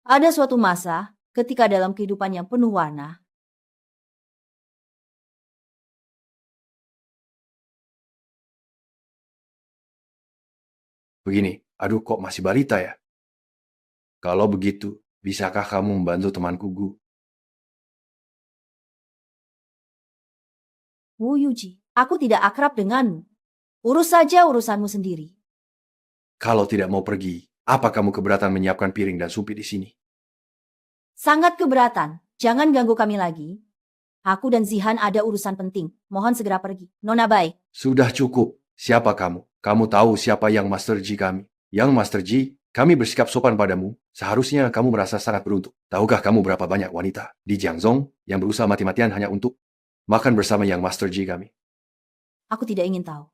Ada suatu masa, ketika dalam kehidupan yang penuh warna, begini, aduh kok masih balita ya? Kalau begitu, bisakah kamu membantu temanku Gu? Wu Yuji, aku tidak akrab denganmu. Urus saja urusanmu sendiri. Kalau tidak mau pergi, apa kamu keberatan menyiapkan piring dan supi di sini? Sangat keberatan. Jangan ganggu kami lagi. Aku dan Zihan ada urusan penting. Mohon segera pergi. Nona Bai. Sudah cukup. Siapa kamu? Kamu tahu siapa yang Master Ji kami? Yang Master Ji, kami bersikap sopan padamu. Seharusnya kamu merasa sangat beruntung. Tahukah kamu berapa banyak wanita di Jiangzhou yang berusaha mati-matian hanya untuk makan bersama yang Master Ji kami? Aku tidak ingin tahu.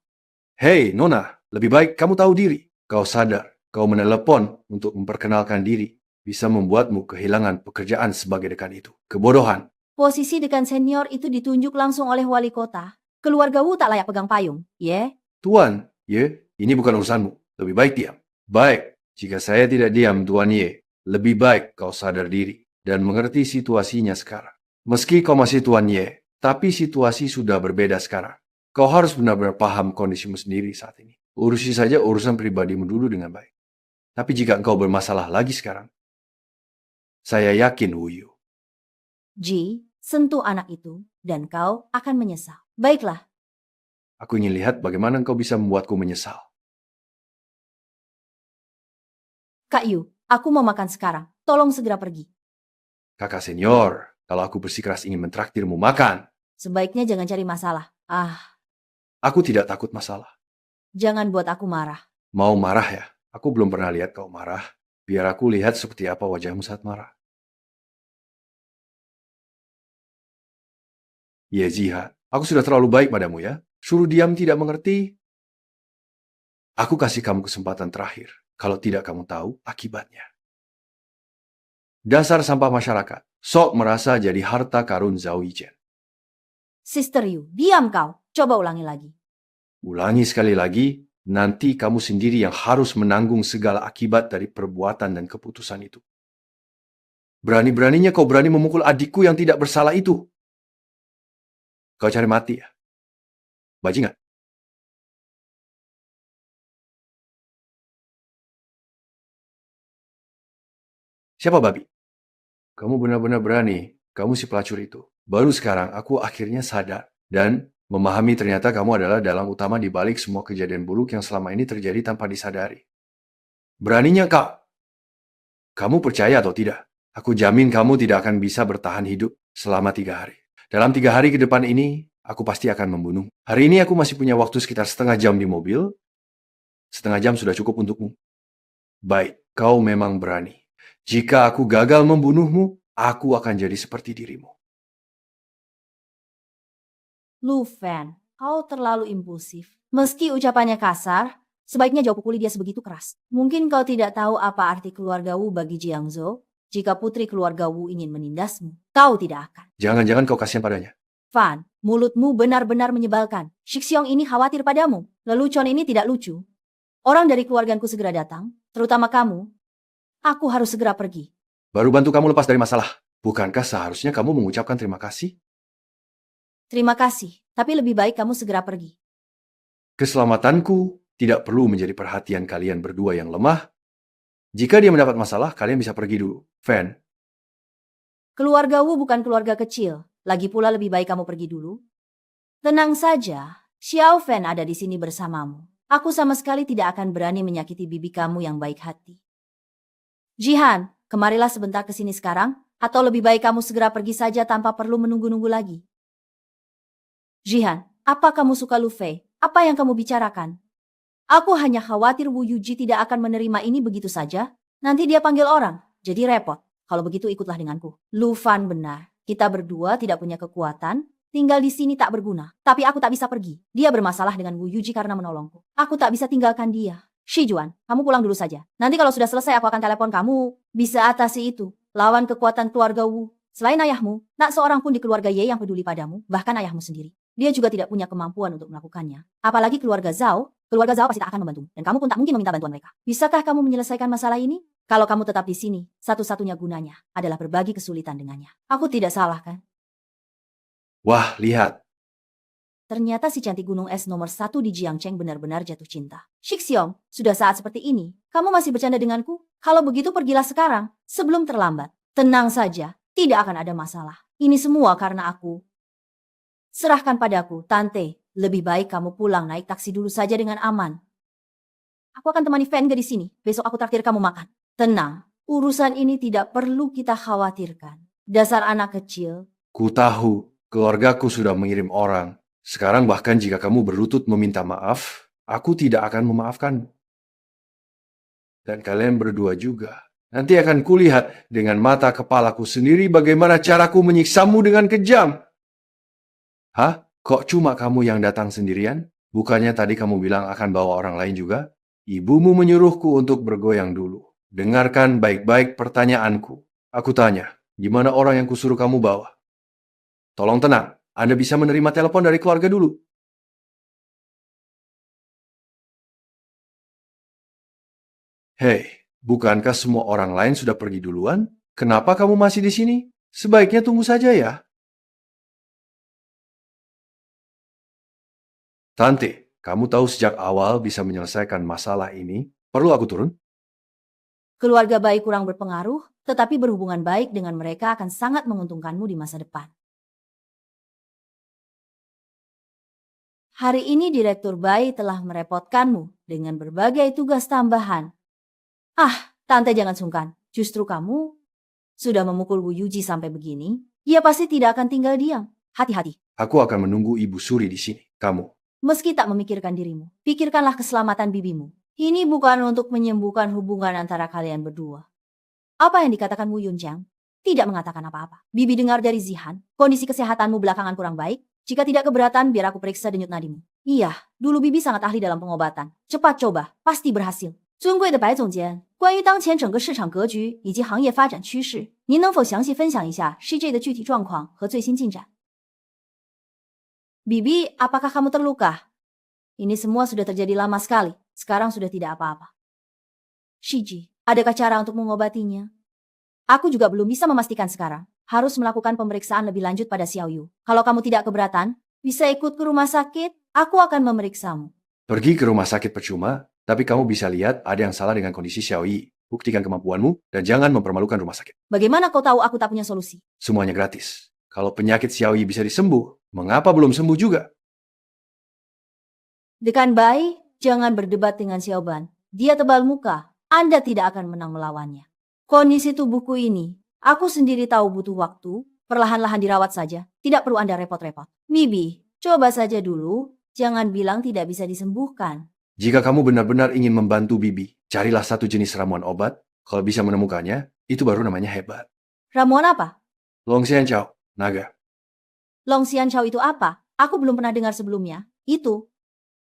Hei, Nona, lebih baik kamu tahu diri. Kau sadar, kau menelepon untuk memperkenalkan diri bisa membuatmu kehilangan pekerjaan sebagai dekan itu. Kebodohan. Posisi dekan senior itu ditunjuk langsung oleh wali kota. Keluarga Wu tak layak pegang payung, ye? Tuan, Ye, ini bukan urusanmu. Lebih baik diam. Baik, jika saya tidak diam, Tuan Ye, lebih baik kau sadar diri dan mengerti situasinya sekarang. Meski kau masih Tuan Ye, tapi situasi sudah berbeda sekarang. Kau harus benar-benar paham kondisimu sendiri saat ini. Urusi saja urusan pribadimu dulu dengan baik. Tapi jika engkau bermasalah lagi sekarang, saya yakin Wu Yu. Ji, sentuh anak itu dan kau akan menyesal. Baiklah. Aku ingin lihat bagaimana engkau bisa membuatku menyesal. Kak Yu, aku mau makan sekarang. Tolong segera pergi. Kakak senior, kalau aku bersikeras ingin mentraktirmu makan. Sebaiknya jangan cari masalah. Aku tidak takut masalah. Jangan buat aku marah. Mau marah ya? Aku belum pernah lihat kau marah. Biar aku lihat seperti apa wajahmu saat marah. Ye Ziha, aku sudah terlalu baik padamu ya. Suruh diam tidak mengerti. Aku kasih kamu kesempatan terakhir. Kalau tidak kamu tahu akibatnya. Dasar sampah masyarakat. Sok merasa jadi harta karun Zhao Yichen. Sister Yu, diam kau. Coba ulangi lagi. Ulangi sekali lagi, nanti kamu sendiri yang harus menanggung segala akibat dari perbuatan dan keputusan itu. Berani-beraninya kau berani memukul adikku yang tidak bersalah itu. Kau cari mati ya? Bajingan. Siapa babi? Kamu benar-benar berani. Kamu si pelacur itu. Baru sekarang aku akhirnya sadar dan memahami ternyata kamu adalah dalang utama di balik semua kejadian buruk yang selama ini terjadi tanpa disadari. Beraninya kau. Kamu percaya atau tidak? Aku jamin kamu tidak akan bisa bertahan hidup selama 3 hari. Dalam 3 hari ke depan ini, aku pasti akan membunuh. Hari ini aku masih punya waktu sekitar setengah jam di mobil. Setengah jam sudah cukup untukmu. Baik, kau memang berani. Jika aku gagal membunuhmu, aku akan jadi seperti dirimu. Lu Fan, kau terlalu impulsif. Meski ucapannya kasar, sebaiknya jauh pukuli dia sebegitu keras. Mungkin kau tidak tahu apa arti keluarga Wu bagi Jiangzhou. Jika putri keluarga Wu ingin menindasmu, kau tidak akan. Jangan-jangan kau kasihan padanya. Fan, mulutmu benar-benar menyebalkan. Shixiong ini khawatir padamu. Lelucon ini tidak lucu. Orang dari keluargaku segera datang, terutama kamu. Aku harus segera pergi. Baru bantu kamu lepas dari masalah. Bukankah seharusnya kamu mengucapkan terima kasih? Terima kasih, tapi lebih baik kamu segera pergi. Keselamatanku tidak perlu menjadi perhatian kalian berdua yang lemah. Jika dia mendapat masalah, kalian bisa pergi dulu. Fan. Keluarga Wu bukan keluarga kecil. Lagi pula lebih baik kamu pergi dulu. Tenang saja, Xiao Fan ada di sini bersamamu. Aku sama sekali tidak akan berani menyakiti bibi kamu yang baik hati. Jihan, kemarilah sebentar ke sini sekarang, atau lebih baik kamu segera pergi saja tanpa perlu menunggu-nunggu lagi. Jihan, apa kamu suka Lu Fei? Apa yang kamu bicarakan? Aku hanya khawatir Wu Yuji tidak akan menerima ini begitu saja. Nanti dia panggil orang, jadi repot. Kalau begitu ikutlah denganku. Lu Fan benar. Kita berdua tidak punya kekuatan. Tinggal di sini tak berguna. Tapi aku tak bisa pergi. Dia bermasalah dengan Wu Yuji karena menolongku. Aku tak bisa tinggalkan dia. Shi Juan, kamu pulang dulu saja. Nanti kalau sudah selesai aku akan telepon kamu. Bisa atasi itu. Lawan kekuatan keluarga Wu. Selain ayahmu, tak seorang pun di keluarga Ye yang peduli padamu. Bahkan ayahmu sendiri. Dia juga tidak punya kemampuan untuk melakukannya. Apalagi keluarga Zhao pasti tak akan membantu. Dan kamu pun tak mungkin meminta bantuan mereka. Bisakah kamu menyelesaikan masalah ini? Kalau kamu tetap di sini, satu-satunya gunanya adalah berbagi kesulitan dengannya. Aku tidak salah kan? Wah, lihat. Ternyata si cantik gunung es nomor 1 di Jiangcheng benar-benar jatuh cinta. Shixiong, sudah saat seperti ini. Kamu masih bercanda denganku? Kalau begitu pergilah sekarang, sebelum terlambat. Tenang saja, tidak akan ada masalah. Ini semua karena aku. Serahkan padaku, Tante. Lebih baik kamu pulang naik taksi dulu saja dengan aman. Aku akan temani Feng di sini. Besok aku traktir kamu makan. Tenang, urusan ini tidak perlu kita khawatirkan. Dasar anak kecil. Ku tahu, keluargaku sudah mengirim orang. Sekarang bahkan jika kamu berlutut meminta maaf, aku tidak akan memaafkanmu. Dan kalian berdua juga. Nanti akan kulihat dengan mata kepalaku sendiri bagaimana caraku menyiksamu dengan kejam. Hah? Kok cuma kamu yang datang sendirian? Bukannya tadi kamu bilang akan bawa orang lain juga? Ibumu menyuruhku untuk bergoyang dulu. Dengarkan baik-baik pertanyaanku. Aku tanya, gimana orang yang kusuruh kamu bawa? Tolong tenang, Anda bisa menerima telepon dari keluarga dulu. Hei, bukankah semua orang lain sudah pergi duluan? Kenapa kamu masih di sini? Sebaiknya tunggu saja ya. Tante, kamu tahu sejak awal bisa menyelesaikan masalah ini? Perlu aku turun? Keluarga baik kurang berpengaruh, tetapi berhubungan baik dengan mereka akan sangat menguntungkanmu di masa depan. Hari ini Direktur Bai telah merepotkanmu dengan berbagai tugas tambahan. Ah, Tante jangan sungkan. Justru kamu sudah memukul Wu Yuji sampai begini, ia pasti tidak akan tinggal diam. Hati-hati. Aku akan menunggu Ibu Suri di sini. Kamu. Meski tak memikirkan dirimu, pikirkanlah keselamatan bibimu. Ini bukan untuk menyembuhkan hubungan antara kalian berdua. Apa yang dikatakan Wu Yunjiang? Tidak mengatakan apa-apa. Bibi dengar dari Zihan, kondisi kesehatanmu belakangan kurang baik. Jika tidak keberatan, biar aku periksa denyut nadimu. Iya, dulu Bibi sangat ahli dalam pengobatan. Cepat coba, pasti berhasil. 尊贵的白总监，关于当前整个市场格局以及行业发展趋势，您能否详细分享一下 CJ 的具体状况和最新进展？ Bibi, apakah kamu terluka? Ini semua sudah terjadi lama sekali. Sekarang sudah tidak apa-apa. Shiji, adakah cara untuk mengobatinya? Aku juga belum bisa memastikan sekarang. Harus melakukan pemeriksaan lebih lanjut pada Xiao Yu. Kalau kamu tidak keberatan, bisa ikut ke rumah sakit. Aku akan memeriksamu. Pergi ke rumah sakit percuma, tapi kamu bisa lihat ada yang salah dengan kondisi Xiao Yi. Buktikan kemampuanmu dan jangan mempermalukan rumah sakit. Bagaimana kau tahu aku tak punya solusi? Semuanya gratis. Kalau penyakit Xiaoyi bisa disembuh, mengapa belum sembuh juga? Dekan Bai, jangan berdebat dengan Xiaoban. Dia tebal muka. Anda tidak akan menang melawannya. Kondisi tubuhku ini, aku sendiri tahu butuh waktu. Perlahan-lahan dirawat saja. Tidak perlu Anda repot-repot. Bibi, coba saja dulu. Jangan bilang tidak bisa disembuhkan. Jika kamu benar-benar ingin membantu Bibi, carilah satu jenis ramuan obat. Kalau bisa menemukannya, itu baru namanya hebat. Ramuan apa? Longxian Chao, naga. Long Xian Chao itu apa? Aku belum pernah dengar sebelumnya. Itu.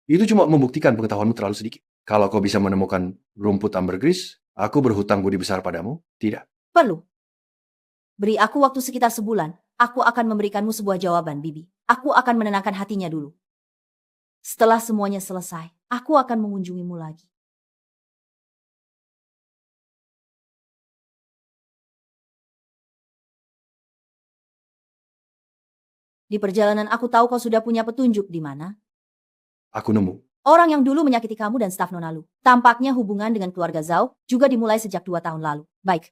Itu cuma membuktikan pengetahuanmu terlalu sedikit. Kalau kau bisa menemukan rumput ambergris, aku berhutang budi besar padamu. Tidak. Perlu. Beri aku waktu sekitar sebulan. Aku akan memberikanmu sebuah jawaban, Bibi. Aku akan menenangkan hatinya dulu. Setelah semuanya selesai, aku akan mengunjungimu lagi. Di perjalanan aku tahu kau sudah punya petunjuk di mana. Aku nemu. Orang yang dulu menyakiti kamu dan staf Nona Lu. Tampaknya hubungan dengan keluarga Zhao juga dimulai sejak 2 tahun lalu. Baik.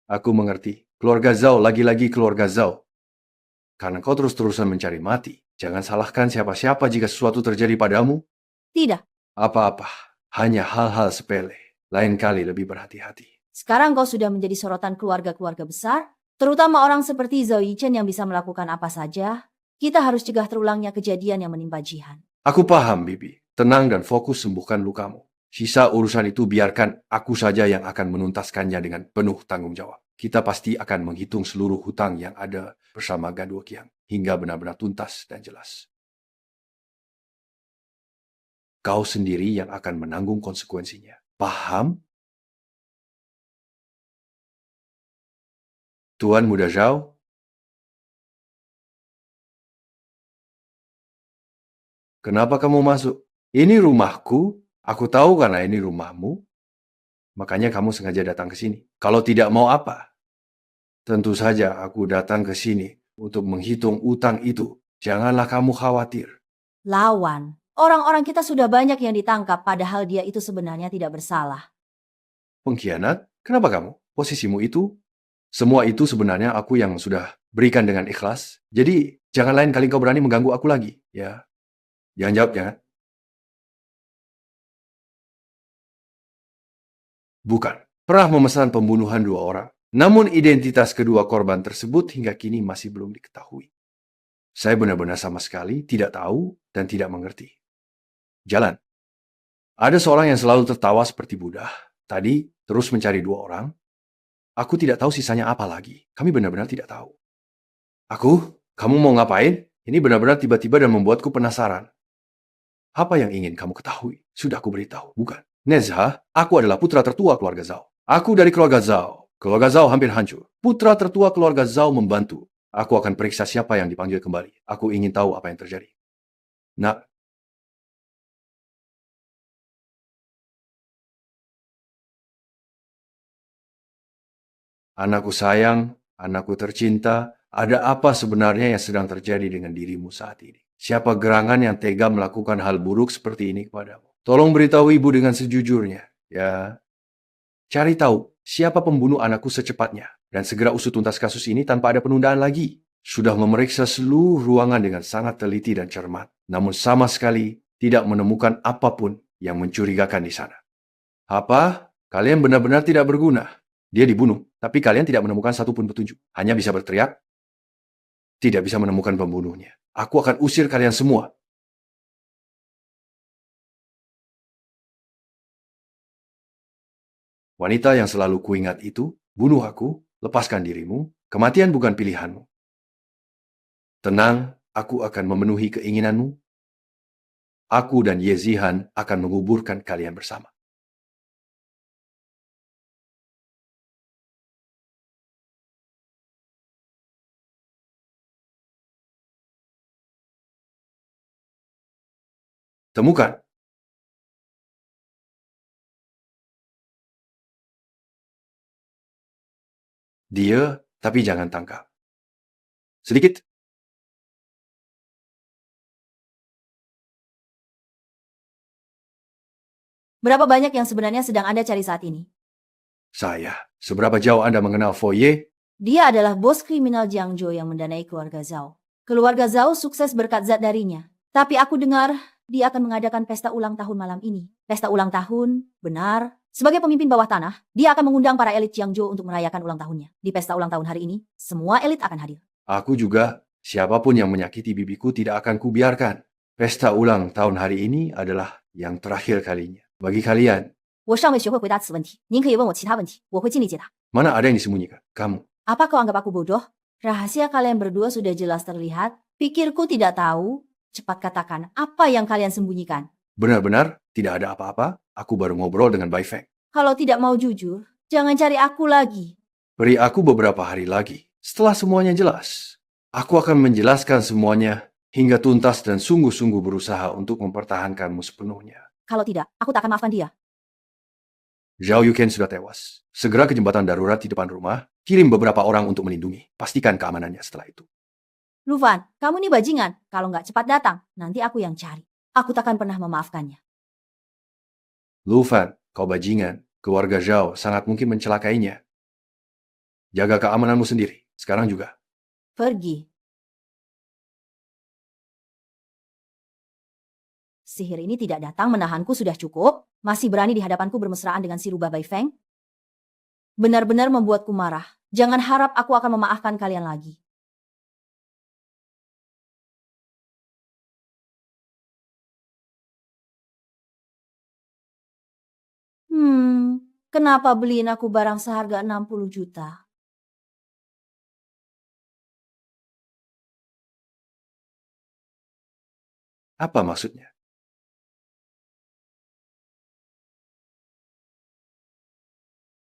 Aku mengerti. Keluarga Zhao, lagi-lagi keluarga Zhao. Karena kau terus-terusan mencari mati. Jangan salahkan siapa-siapa jika sesuatu terjadi padamu. Tidak. Apa-apa. Hanya hal-hal sepele. Lain kali lebih berhati-hati. Sekarang kau sudah menjadi sorotan keluarga-keluarga besar. Terutama orang seperti Zhao Yichen yang bisa melakukan apa saja. Kita harus cegah terulangnya kejadian yang menimpa Jihan. Aku paham, Bibi. Tenang dan fokus sembuhkan lukamu. Sisa urusan itu biarkan aku saja yang akan menuntaskannya dengan penuh tanggung jawab. Kita pasti akan menghitung seluruh hutang yang ada bersama Gaduo Qiang hingga benar-benar tuntas dan jelas. Kau sendiri yang akan menanggung konsekuensinya. Paham? Tuan Muda Zhao? Kenapa kamu masuk? Ini rumahku. Aku tahu karena ini rumahmu. Makanya kamu sengaja datang ke sini. Kalau tidak mau apa? Tentu saja aku datang ke sini untuk menghitung utang itu. Janganlah kamu khawatir. Lawan. Orang-orang kita sudah banyak yang ditangkap padahal dia itu sebenarnya tidak bersalah. Pengkhianat? Kenapa kamu? Posisimu itu? Semua itu sebenarnya aku yang sudah berikan dengan ikhlas. Jadi jangan lain kali kau berani mengganggu aku lagi. Ya. Jangan jawab, jangan. Bukan. Pernah memesan pembunuhan 2 orang. Namun identitas kedua korban tersebut hingga kini masih belum diketahui. Saya benar-benar sama sekali tidak tahu dan tidak mengerti. Jalan. Ada seorang yang selalu tertawa seperti Buddha. Tadi terus mencari 2 orang. Aku tidak tahu sisanya apa lagi. Kami benar-benar tidak tahu. Kamu mau ngapain? Ini benar-benar tiba-tiba dan membuatku penasaran. Apa yang ingin kamu ketahui? Sudah aku beritahu, bukan? Nezha, aku adalah putra tertua keluarga Zhao. Aku dari keluarga Zhao. Keluarga Zhao hampir hancur. Putra tertua keluarga Zhao membantu. Aku akan periksa siapa yang dipanggil kembali. Aku ingin tahu apa yang terjadi. Nak, anakku sayang, anakku tercinta, ada apa sebenarnya yang sedang terjadi dengan dirimu saat ini? Siapa gerangan yang tega melakukan hal buruk seperti ini kepadamu? Tolong beritahu ibu dengan sejujurnya, ya. Cari tahu siapa pembunuh anakku secepatnya dan segera usut tuntas kasus ini tanpa ada penundaan lagi. Sudah memeriksa seluruh ruangan dengan sangat teliti dan cermat, namun sama sekali tidak menemukan apapun yang mencurigakan di sana. Apa? Kalian benar-benar tidak berguna. Dia dibunuh, tapi kalian tidak menemukan satupun petunjuk. Hanya bisa berteriak, tidak bisa menemukan pembunuhnya. Aku akan usir kalian semua. Wanita yang selalu kuingat itu, bunuh aku, lepaskan dirimu, kematian bukan pilihanmu. Tenang, aku akan memenuhi keinginanmu. Aku dan Ye Zihan akan menguburkan kalian bersama. Temukan. Dia, tapi jangan tangkap. Sedikit. Berapa banyak yang sebenarnya sedang Anda cari saat ini? Saya, seberapa jauh Anda mengenal Foye? Dia adalah bos kriminal Jiang Zhou yang mendanai keluarga Zhao. Keluarga Zhao sukses berkat zat darinya. Tapi aku dengar dia akan mengadakan pesta ulang tahun malam ini. Pesta ulang tahun, benar. Sebagai pemimpin bawah tanah, dia akan mengundang para elit Jiang Zhou untuk merayakan ulang tahunnya. Di pesta ulang tahun hari ini, semua elit akan hadir. Aku juga, siapapun yang menyakiti bibiku tidak akan kubiarkan. Pesta ulang tahun hari ini adalah yang terakhir kalinya. Bagi kalian, 我尚未学会回答此问题，您可以问我其他问题，我会尽力解答。 mana ada yang disembunyikan? Kamu. Apa kau anggap aku bodoh? Rahasia kalian berdua sudah jelas terlihat. Pikirku tidak tahu. Cepat katakan, apa yang kalian sembunyikan? Benar-benar tidak ada apa-apa. Aku baru ngobrol dengan Bai Feng. Kalau tidak mau jujur, jangan cari aku lagi. Beri aku beberapa hari lagi. Setelah semuanya jelas, aku akan menjelaskan semuanya hingga tuntas dan sungguh-sungguh berusaha untuk mempertahankanmu sepenuhnya. Kalau tidak, aku tak akan maafkan dia. Zhao Yuken sudah tewas. Segera ke jembatan darurat di depan rumah, kirim beberapa orang untuk melindungi. Pastikan keamanannya setelah itu. Lufan, kamu nih bajingan. Kalau nggak cepat datang, nanti aku yang cari. Aku takkan pernah memaafkannya. Lufan, kau bajingan. Keluarga Zhao sangat mungkin mencelakainya. Jaga keamananmu sendiri. Sekarang juga. Pergi. Sihir ini tidak datang menahanku sudah cukup. Masih berani di hadapanku bermesraan dengan si rubah Bai Feng? Benar-benar membuatku marah. Jangan harap aku akan memaafkan kalian lagi. Kenapa beliin aku barang seharga 60 juta? Apa maksudnya?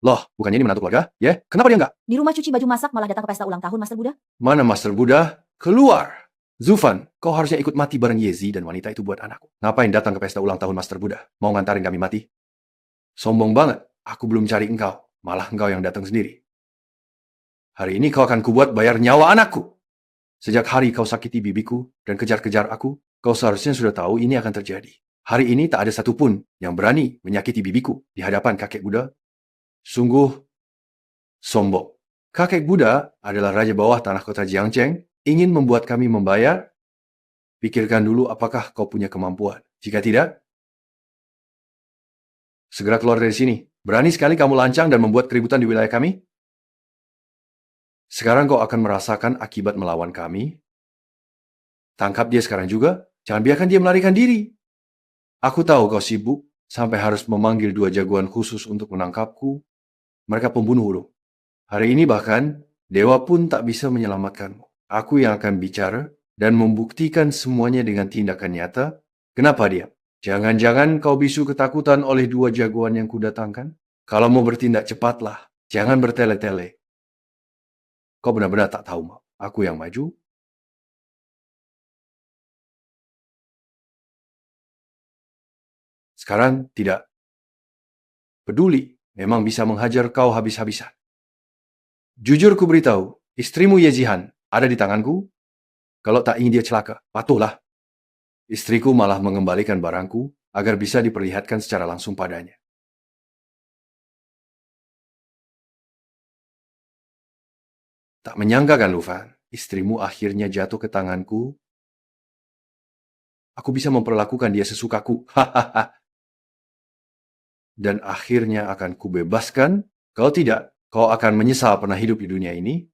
Loh, bukannya ini menantu keluarga? Ya, kenapa dia enggak? Di rumah cuci baju masak malah datang ke pesta ulang tahun Master Buddha? Mana Master Buddha? Keluar! Zufan, kau harusnya ikut mati bareng Yezi dan wanita itu buat anakku. Ngapain datang ke pesta ulang tahun Master Buddha? Mau ngantarin kami mati? Sombong banget. Aku belum cari engkau. Malah engkau yang datang sendiri. Hari ini kau akan kubuat bayar nyawa anakku. Sejak hari kau sakiti bibiku dan kejar-kejar aku, kau seharusnya sudah tahu ini akan terjadi. Hari ini tak ada satupun yang berani menyakiti bibiku di hadapan kakek Buddha. Sungguh sombong. Kakek Buddha adalah raja bawah tanah kota Jiangcheng, ingin membuat kami membayar. Pikirkan dulu apakah kau punya kemampuan. Jika tidak, segera keluar dari sini. Berani sekali kamu lancang dan membuat keributan di wilayah kami? Sekarang kau akan merasakan akibat melawan kami. Tangkap dia sekarang juga. Jangan biarkan dia melarikan diri. Aku tahu kau sibuk sampai harus memanggil 2 jagoan khusus untuk menangkapku. Mereka pembunuh ulung. Hari ini bahkan, dewa pun tak bisa menyelamatkanmu. Aku yang akan bicara dan membuktikan semuanya dengan tindakan nyata. Kenapa diam? Jangan-jangan kau bisu ketakutan oleh 2 jagoan yang kudatangkan? Kalau mau bertindak cepatlah. Jangan bertele-tele. Kau benar-benar tak tahu, aku yang maju? Sekarang tidak peduli. Memang bisa menghajar kau habis-habisan. Jujur ku beritahu, istrimu Yezihan ada di tanganku. Kalau tak ingin dia celaka, patuhlah. Istriku malah mengembalikan barangku agar bisa diperlihatkan secara langsung padanya. Tak menyangka kan, Lufan, istrimu akhirnya jatuh ke tanganku. Aku bisa memperlakukan dia sesukaku. Hahaha. Dan akhirnya akan kubebaskan. Kalau tidak, kau akan menyesal pernah hidup di dunia ini.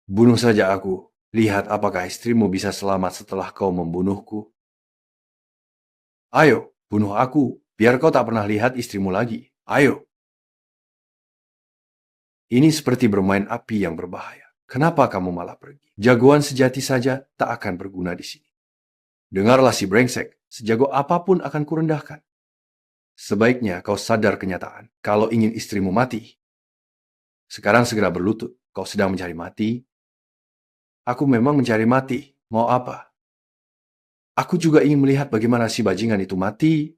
Bunuh saja aku. Lihat apakah istrimu bisa selamat setelah kau membunuhku. Ayo, bunuh aku, biar kau tak pernah lihat istrimu lagi. Ayo. Ini seperti bermain api yang berbahaya. Kenapa kamu malah pergi? Jagoan sejati saja tak akan berguna di sini. Dengarlah si brengsek, sejago apapun akan kurendahkan. Sebaiknya kau sadar kenyataan, kalau ingin istrimu mati. Sekarang segera berlutut, kau sedang mencari mati. Aku memang mencari mati, mau apa? Aku juga ingin melihat bagaimana si bajingan itu mati.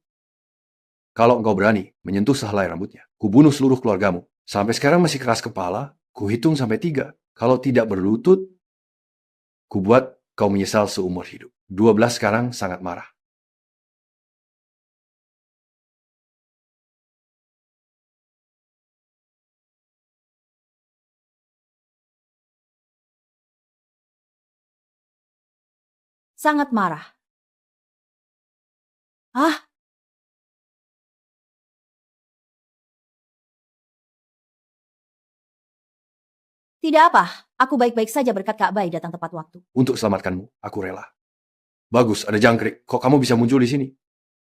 Kalau engkau berani menyentuh sehelai rambutnya, kubunuh seluruh keluargamu. Sampai sekarang masih keras kepala, kuhitung sampai 3. Kalau tidak berlutut, kubuat kau menyesal seumur hidup. 12 sekarang sangat marah. sangat marah. Ah, tidak apa, aku baik-baik saja berkat Kak Bai datang tepat waktu. Untuk selamatkanmu, aku rela. Bagus, ada jangkrik. Kok kamu bisa muncul di sini?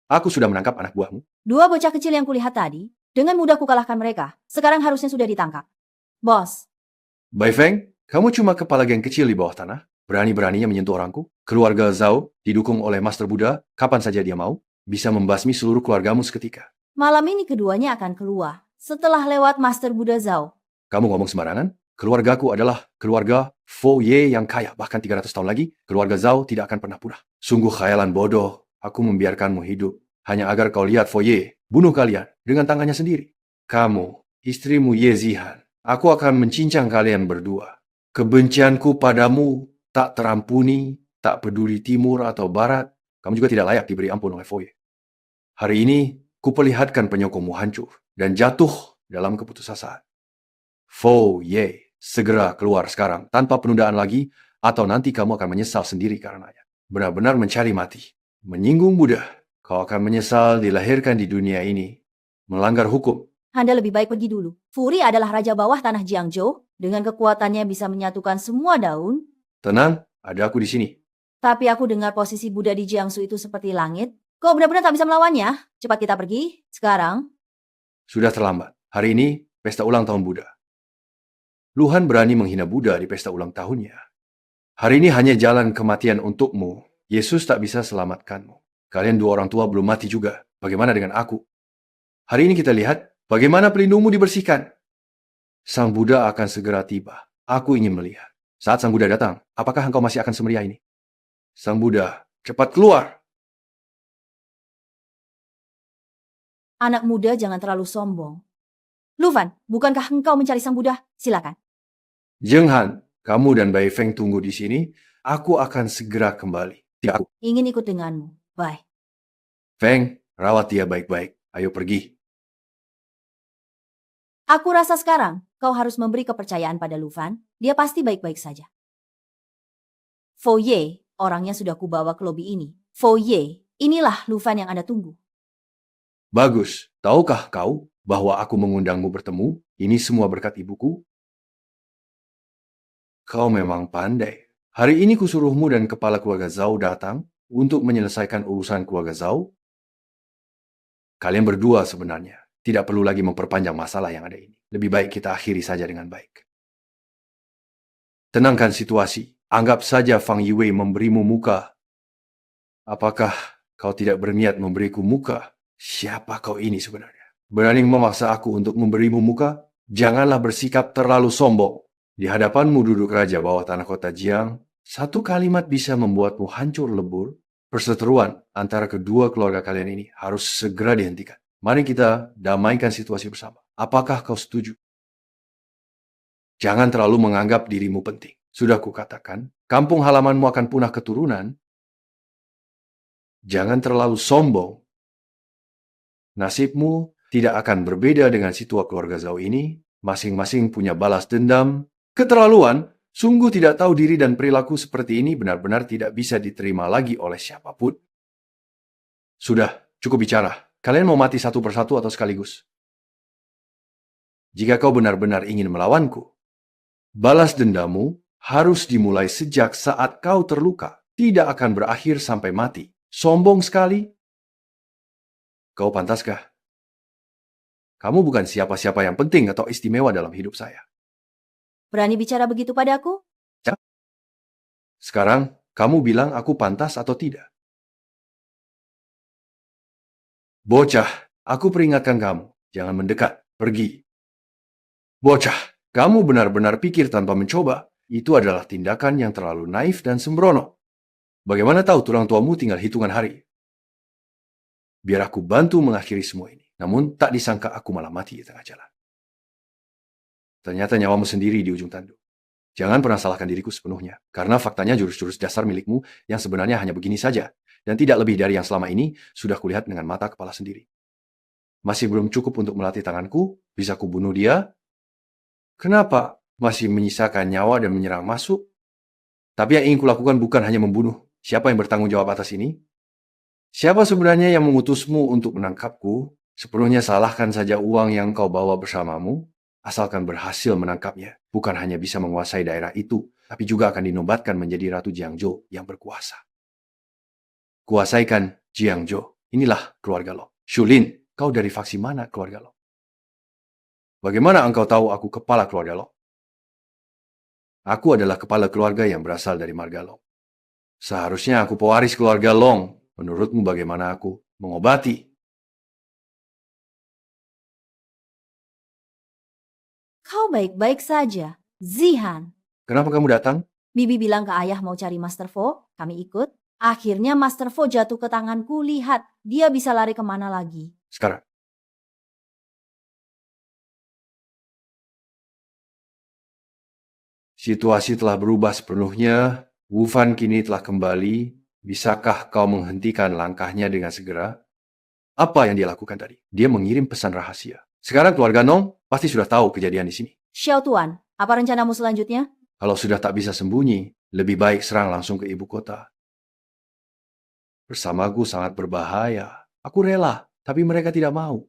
Aku sudah menangkap anak buahmu. Dua bocah kecil yang kulihat tadi, dengan mudah kukalahkan mereka. Sekarang harusnya sudah ditangkap. Bos, Bai Feng, kamu cuma kepala geng kecil di bawah tanah. Berani-beraninya menyentuh orangku. Keluarga Zhao, didukung oleh Master Buddha, kapan saja dia mau, bisa membasmi seluruh keluargamu seketika. malam ini keduanya akan keluar setelah lewat Master Buddha Zhao. Kamu ngomong sembarangan? Keluargaku adalah keluarga Fo Ye yang kaya. Bahkan 300 tahun lagi, keluarga Zhao tidak akan pernah punah. Sungguh khayalan bodoh. Aku membiarkanmu hidup hanya agar kau lihat Fo Ye bunuh kalian dengan tangannya sendiri. Kamu, istrimu Ye Zihan, aku akan mencincang kalian berdua. Kebencianku padamu tak terampuni, tak peduli timur atau barat. Kamu juga tidak layak diberi ampun oleh Fo Ye. Hari ini, kuperlihatkan penyokongmu hancur dan jatuh dalam keputusasaan. Fo Ye, segera keluar sekarang tanpa penundaan lagi, atau nanti kamu akan menyesal sendiri karenanya. Benar-benar mencari mati. Menyinggung Buddha, kau akan menyesal dilahirkan di dunia ini. Melanggar hukum. Anda lebih baik pergi dulu. Furi adalah raja bawah tanah Jiangzhou. Dengan kekuatannya bisa menyatukan semua daun. Tenang, ada aku di sini. Tapi aku dengar posisi Buddha di Jiangsu itu seperti langit. Kau benar-benar tak bisa melawannya. Cepat kita pergi. Sekarang. Sudah terlambat. Hari ini, pesta ulang tahun Buddha. Luhan berani menghina Buddha di pesta ulang tahunnya. Hari ini hanya jalan kematian untukmu. Yesus tak bisa selamatkanmu. Kalian dua orang tua belum mati juga. Bagaimana dengan aku? Hari ini kita lihat bagaimana pelindungmu dibersihkan. Sang Buddha akan segera tiba. Aku ingin melihat. Saat Sang Buddha datang, apakah engkau masih akan semeriah ini? Sang Buddha, cepat keluar! Anak muda jangan terlalu sombong. Luvan, bukankah engkau mencari Sang Buddha? Silakan. Zheng Han, kamu dan Bai Feng tunggu di sini. Aku akan segera kembali. Tidak aku. Ingin ikut denganmu. Bye. Feng, rawat dia baik-baik. Ayo pergi. Aku rasa sekarang kau harus memberi kepercayaan pada Luvan. Dia pasti baik-baik saja. Fo Ye, orangnya sudah kubawa ke lobi ini. Fo Ye, inilah Luvan yang Anda tunggu. Bagus. Tahukah kau bahwa aku mengundangmu bertemu? Ini semua berkat ibuku. Kau memang pandai. Hari ini kusuruhmu dan kepala keluarga Zhao datang untuk menyelesaikan urusan keluarga Zhao. Kalian berdua sebenarnya tidak perlu lagi memperpanjang masalah yang ada ini. Lebih baik kita akhiri saja dengan baik. Tenangkan situasi. Anggap saja Fang Yiwei memberimu muka. Apakah kau tidak berniat memberiku muka? Siapa kau ini sebenarnya? Berani memaksa aku untuk memberimu muka? Janganlah bersikap terlalu sombong. Di hadapanmu duduk raja bawah tanah kota Jiang. Satu kalimat bisa membuatmu hancur lebur. Perseteruan antara kedua keluarga kalian ini harus segera dihentikan. Mari kita damaikan situasi bersama. Apakah kau setuju? Jangan terlalu menganggap dirimu penting. Sudah kukatakan, kampung halamanmu akan punah keturunan. Jangan terlalu sombong. Nasibmu tidak akan berbeda dengan si tua keluarga Zhao ini. Masing-masing punya balas dendam. Keterlaluan, sungguh tidak tahu diri dan perilaku seperti ini benar-benar tidak bisa diterima lagi oleh siapapun. Sudah, cukup bicara. Kalian mau mati satu persatu atau sekaligus? Jika kau benar-benar ingin melawanku, balas dendammu harus dimulai sejak saat kau terluka. Tidak akan berakhir sampai mati. Sombong sekali. Kau pantaskah? Kamu bukan siapa-siapa yang penting atau istimewa dalam hidup saya. Berani bicara begitu padaku? Sekarang, kamu bilang aku pantas atau tidak? Bocah, aku peringatkan kamu. Jangan mendekat. Pergi. Bocah, kamu benar-benar pikir tanpa mencoba. Itu adalah tindakan yang terlalu naif dan sembrono. Bagaimana tahu tulang tuamu tinggal hitungan hari? Biar aku bantu mengakhiri semua ini. Namun, tak disangka aku malah mati di tengah jalan. Ternyata nyawamu sendiri di ujung tanduk. Jangan pernah salahkan diriku sepenuhnya. Karena faktanya jurus-jurus dasar milikmu yang sebenarnya hanya begini saja. Dan tidak lebih dari yang selama ini sudah kulihat dengan mata kepala sendiri. Masih belum cukup untuk melatih tanganku? Bisa kubunuh dia? Kenapa masih menyisakan nyawa dan menyerang masuk? Tapi yang ingin kulakukan bukan hanya membunuh. Siapa yang bertanggung jawab atas ini? Siapa sebenarnya yang mengutusmu untuk menangkapku? Sepenuhnya salahkan saja uang yang kau bawa bersamamu, asalkan berhasil menangkapnya. Bukan hanya bisa menguasai daerah itu, tapi juga akan dinobatkan menjadi Ratu Jiangzhou yang berkuasa. Kuasaikan Jiangzhou. Inilah keluarga Lo. Shulin, kau dari faksi mana keluarga Lo? Bagaimana engkau tahu aku kepala keluarga Lo? Aku adalah kepala keluarga yang berasal dari marga Long. Seharusnya aku pewaris keluarga Long. Menurutmu bagaimana aku mengobati? Kau baik-baik saja, Zihan. Kenapa kamu datang? Bibi bilang ke ayah mau cari Master Fu, kami ikut. Akhirnya Master Fu jatuh ke tanganku, lihat dia bisa lari kemana lagi. Sekarang. Situasi telah berubah sepenuhnya. Wu Fan kini telah kembali. Bisakah kau menghentikan langkahnya dengan segera? Apa yang dia lakukan tadi? Dia mengirim pesan rahasia. Sekarang keluarga Nong pasti sudah tahu kejadian di sini. Xiao Tuan, apa rencanamu selanjutnya? Kalau sudah tak bisa sembunyi, lebih baik serang langsung ke ibu kota. Bersamaku sangat berbahaya. Aku rela, tapi mereka tidak mau.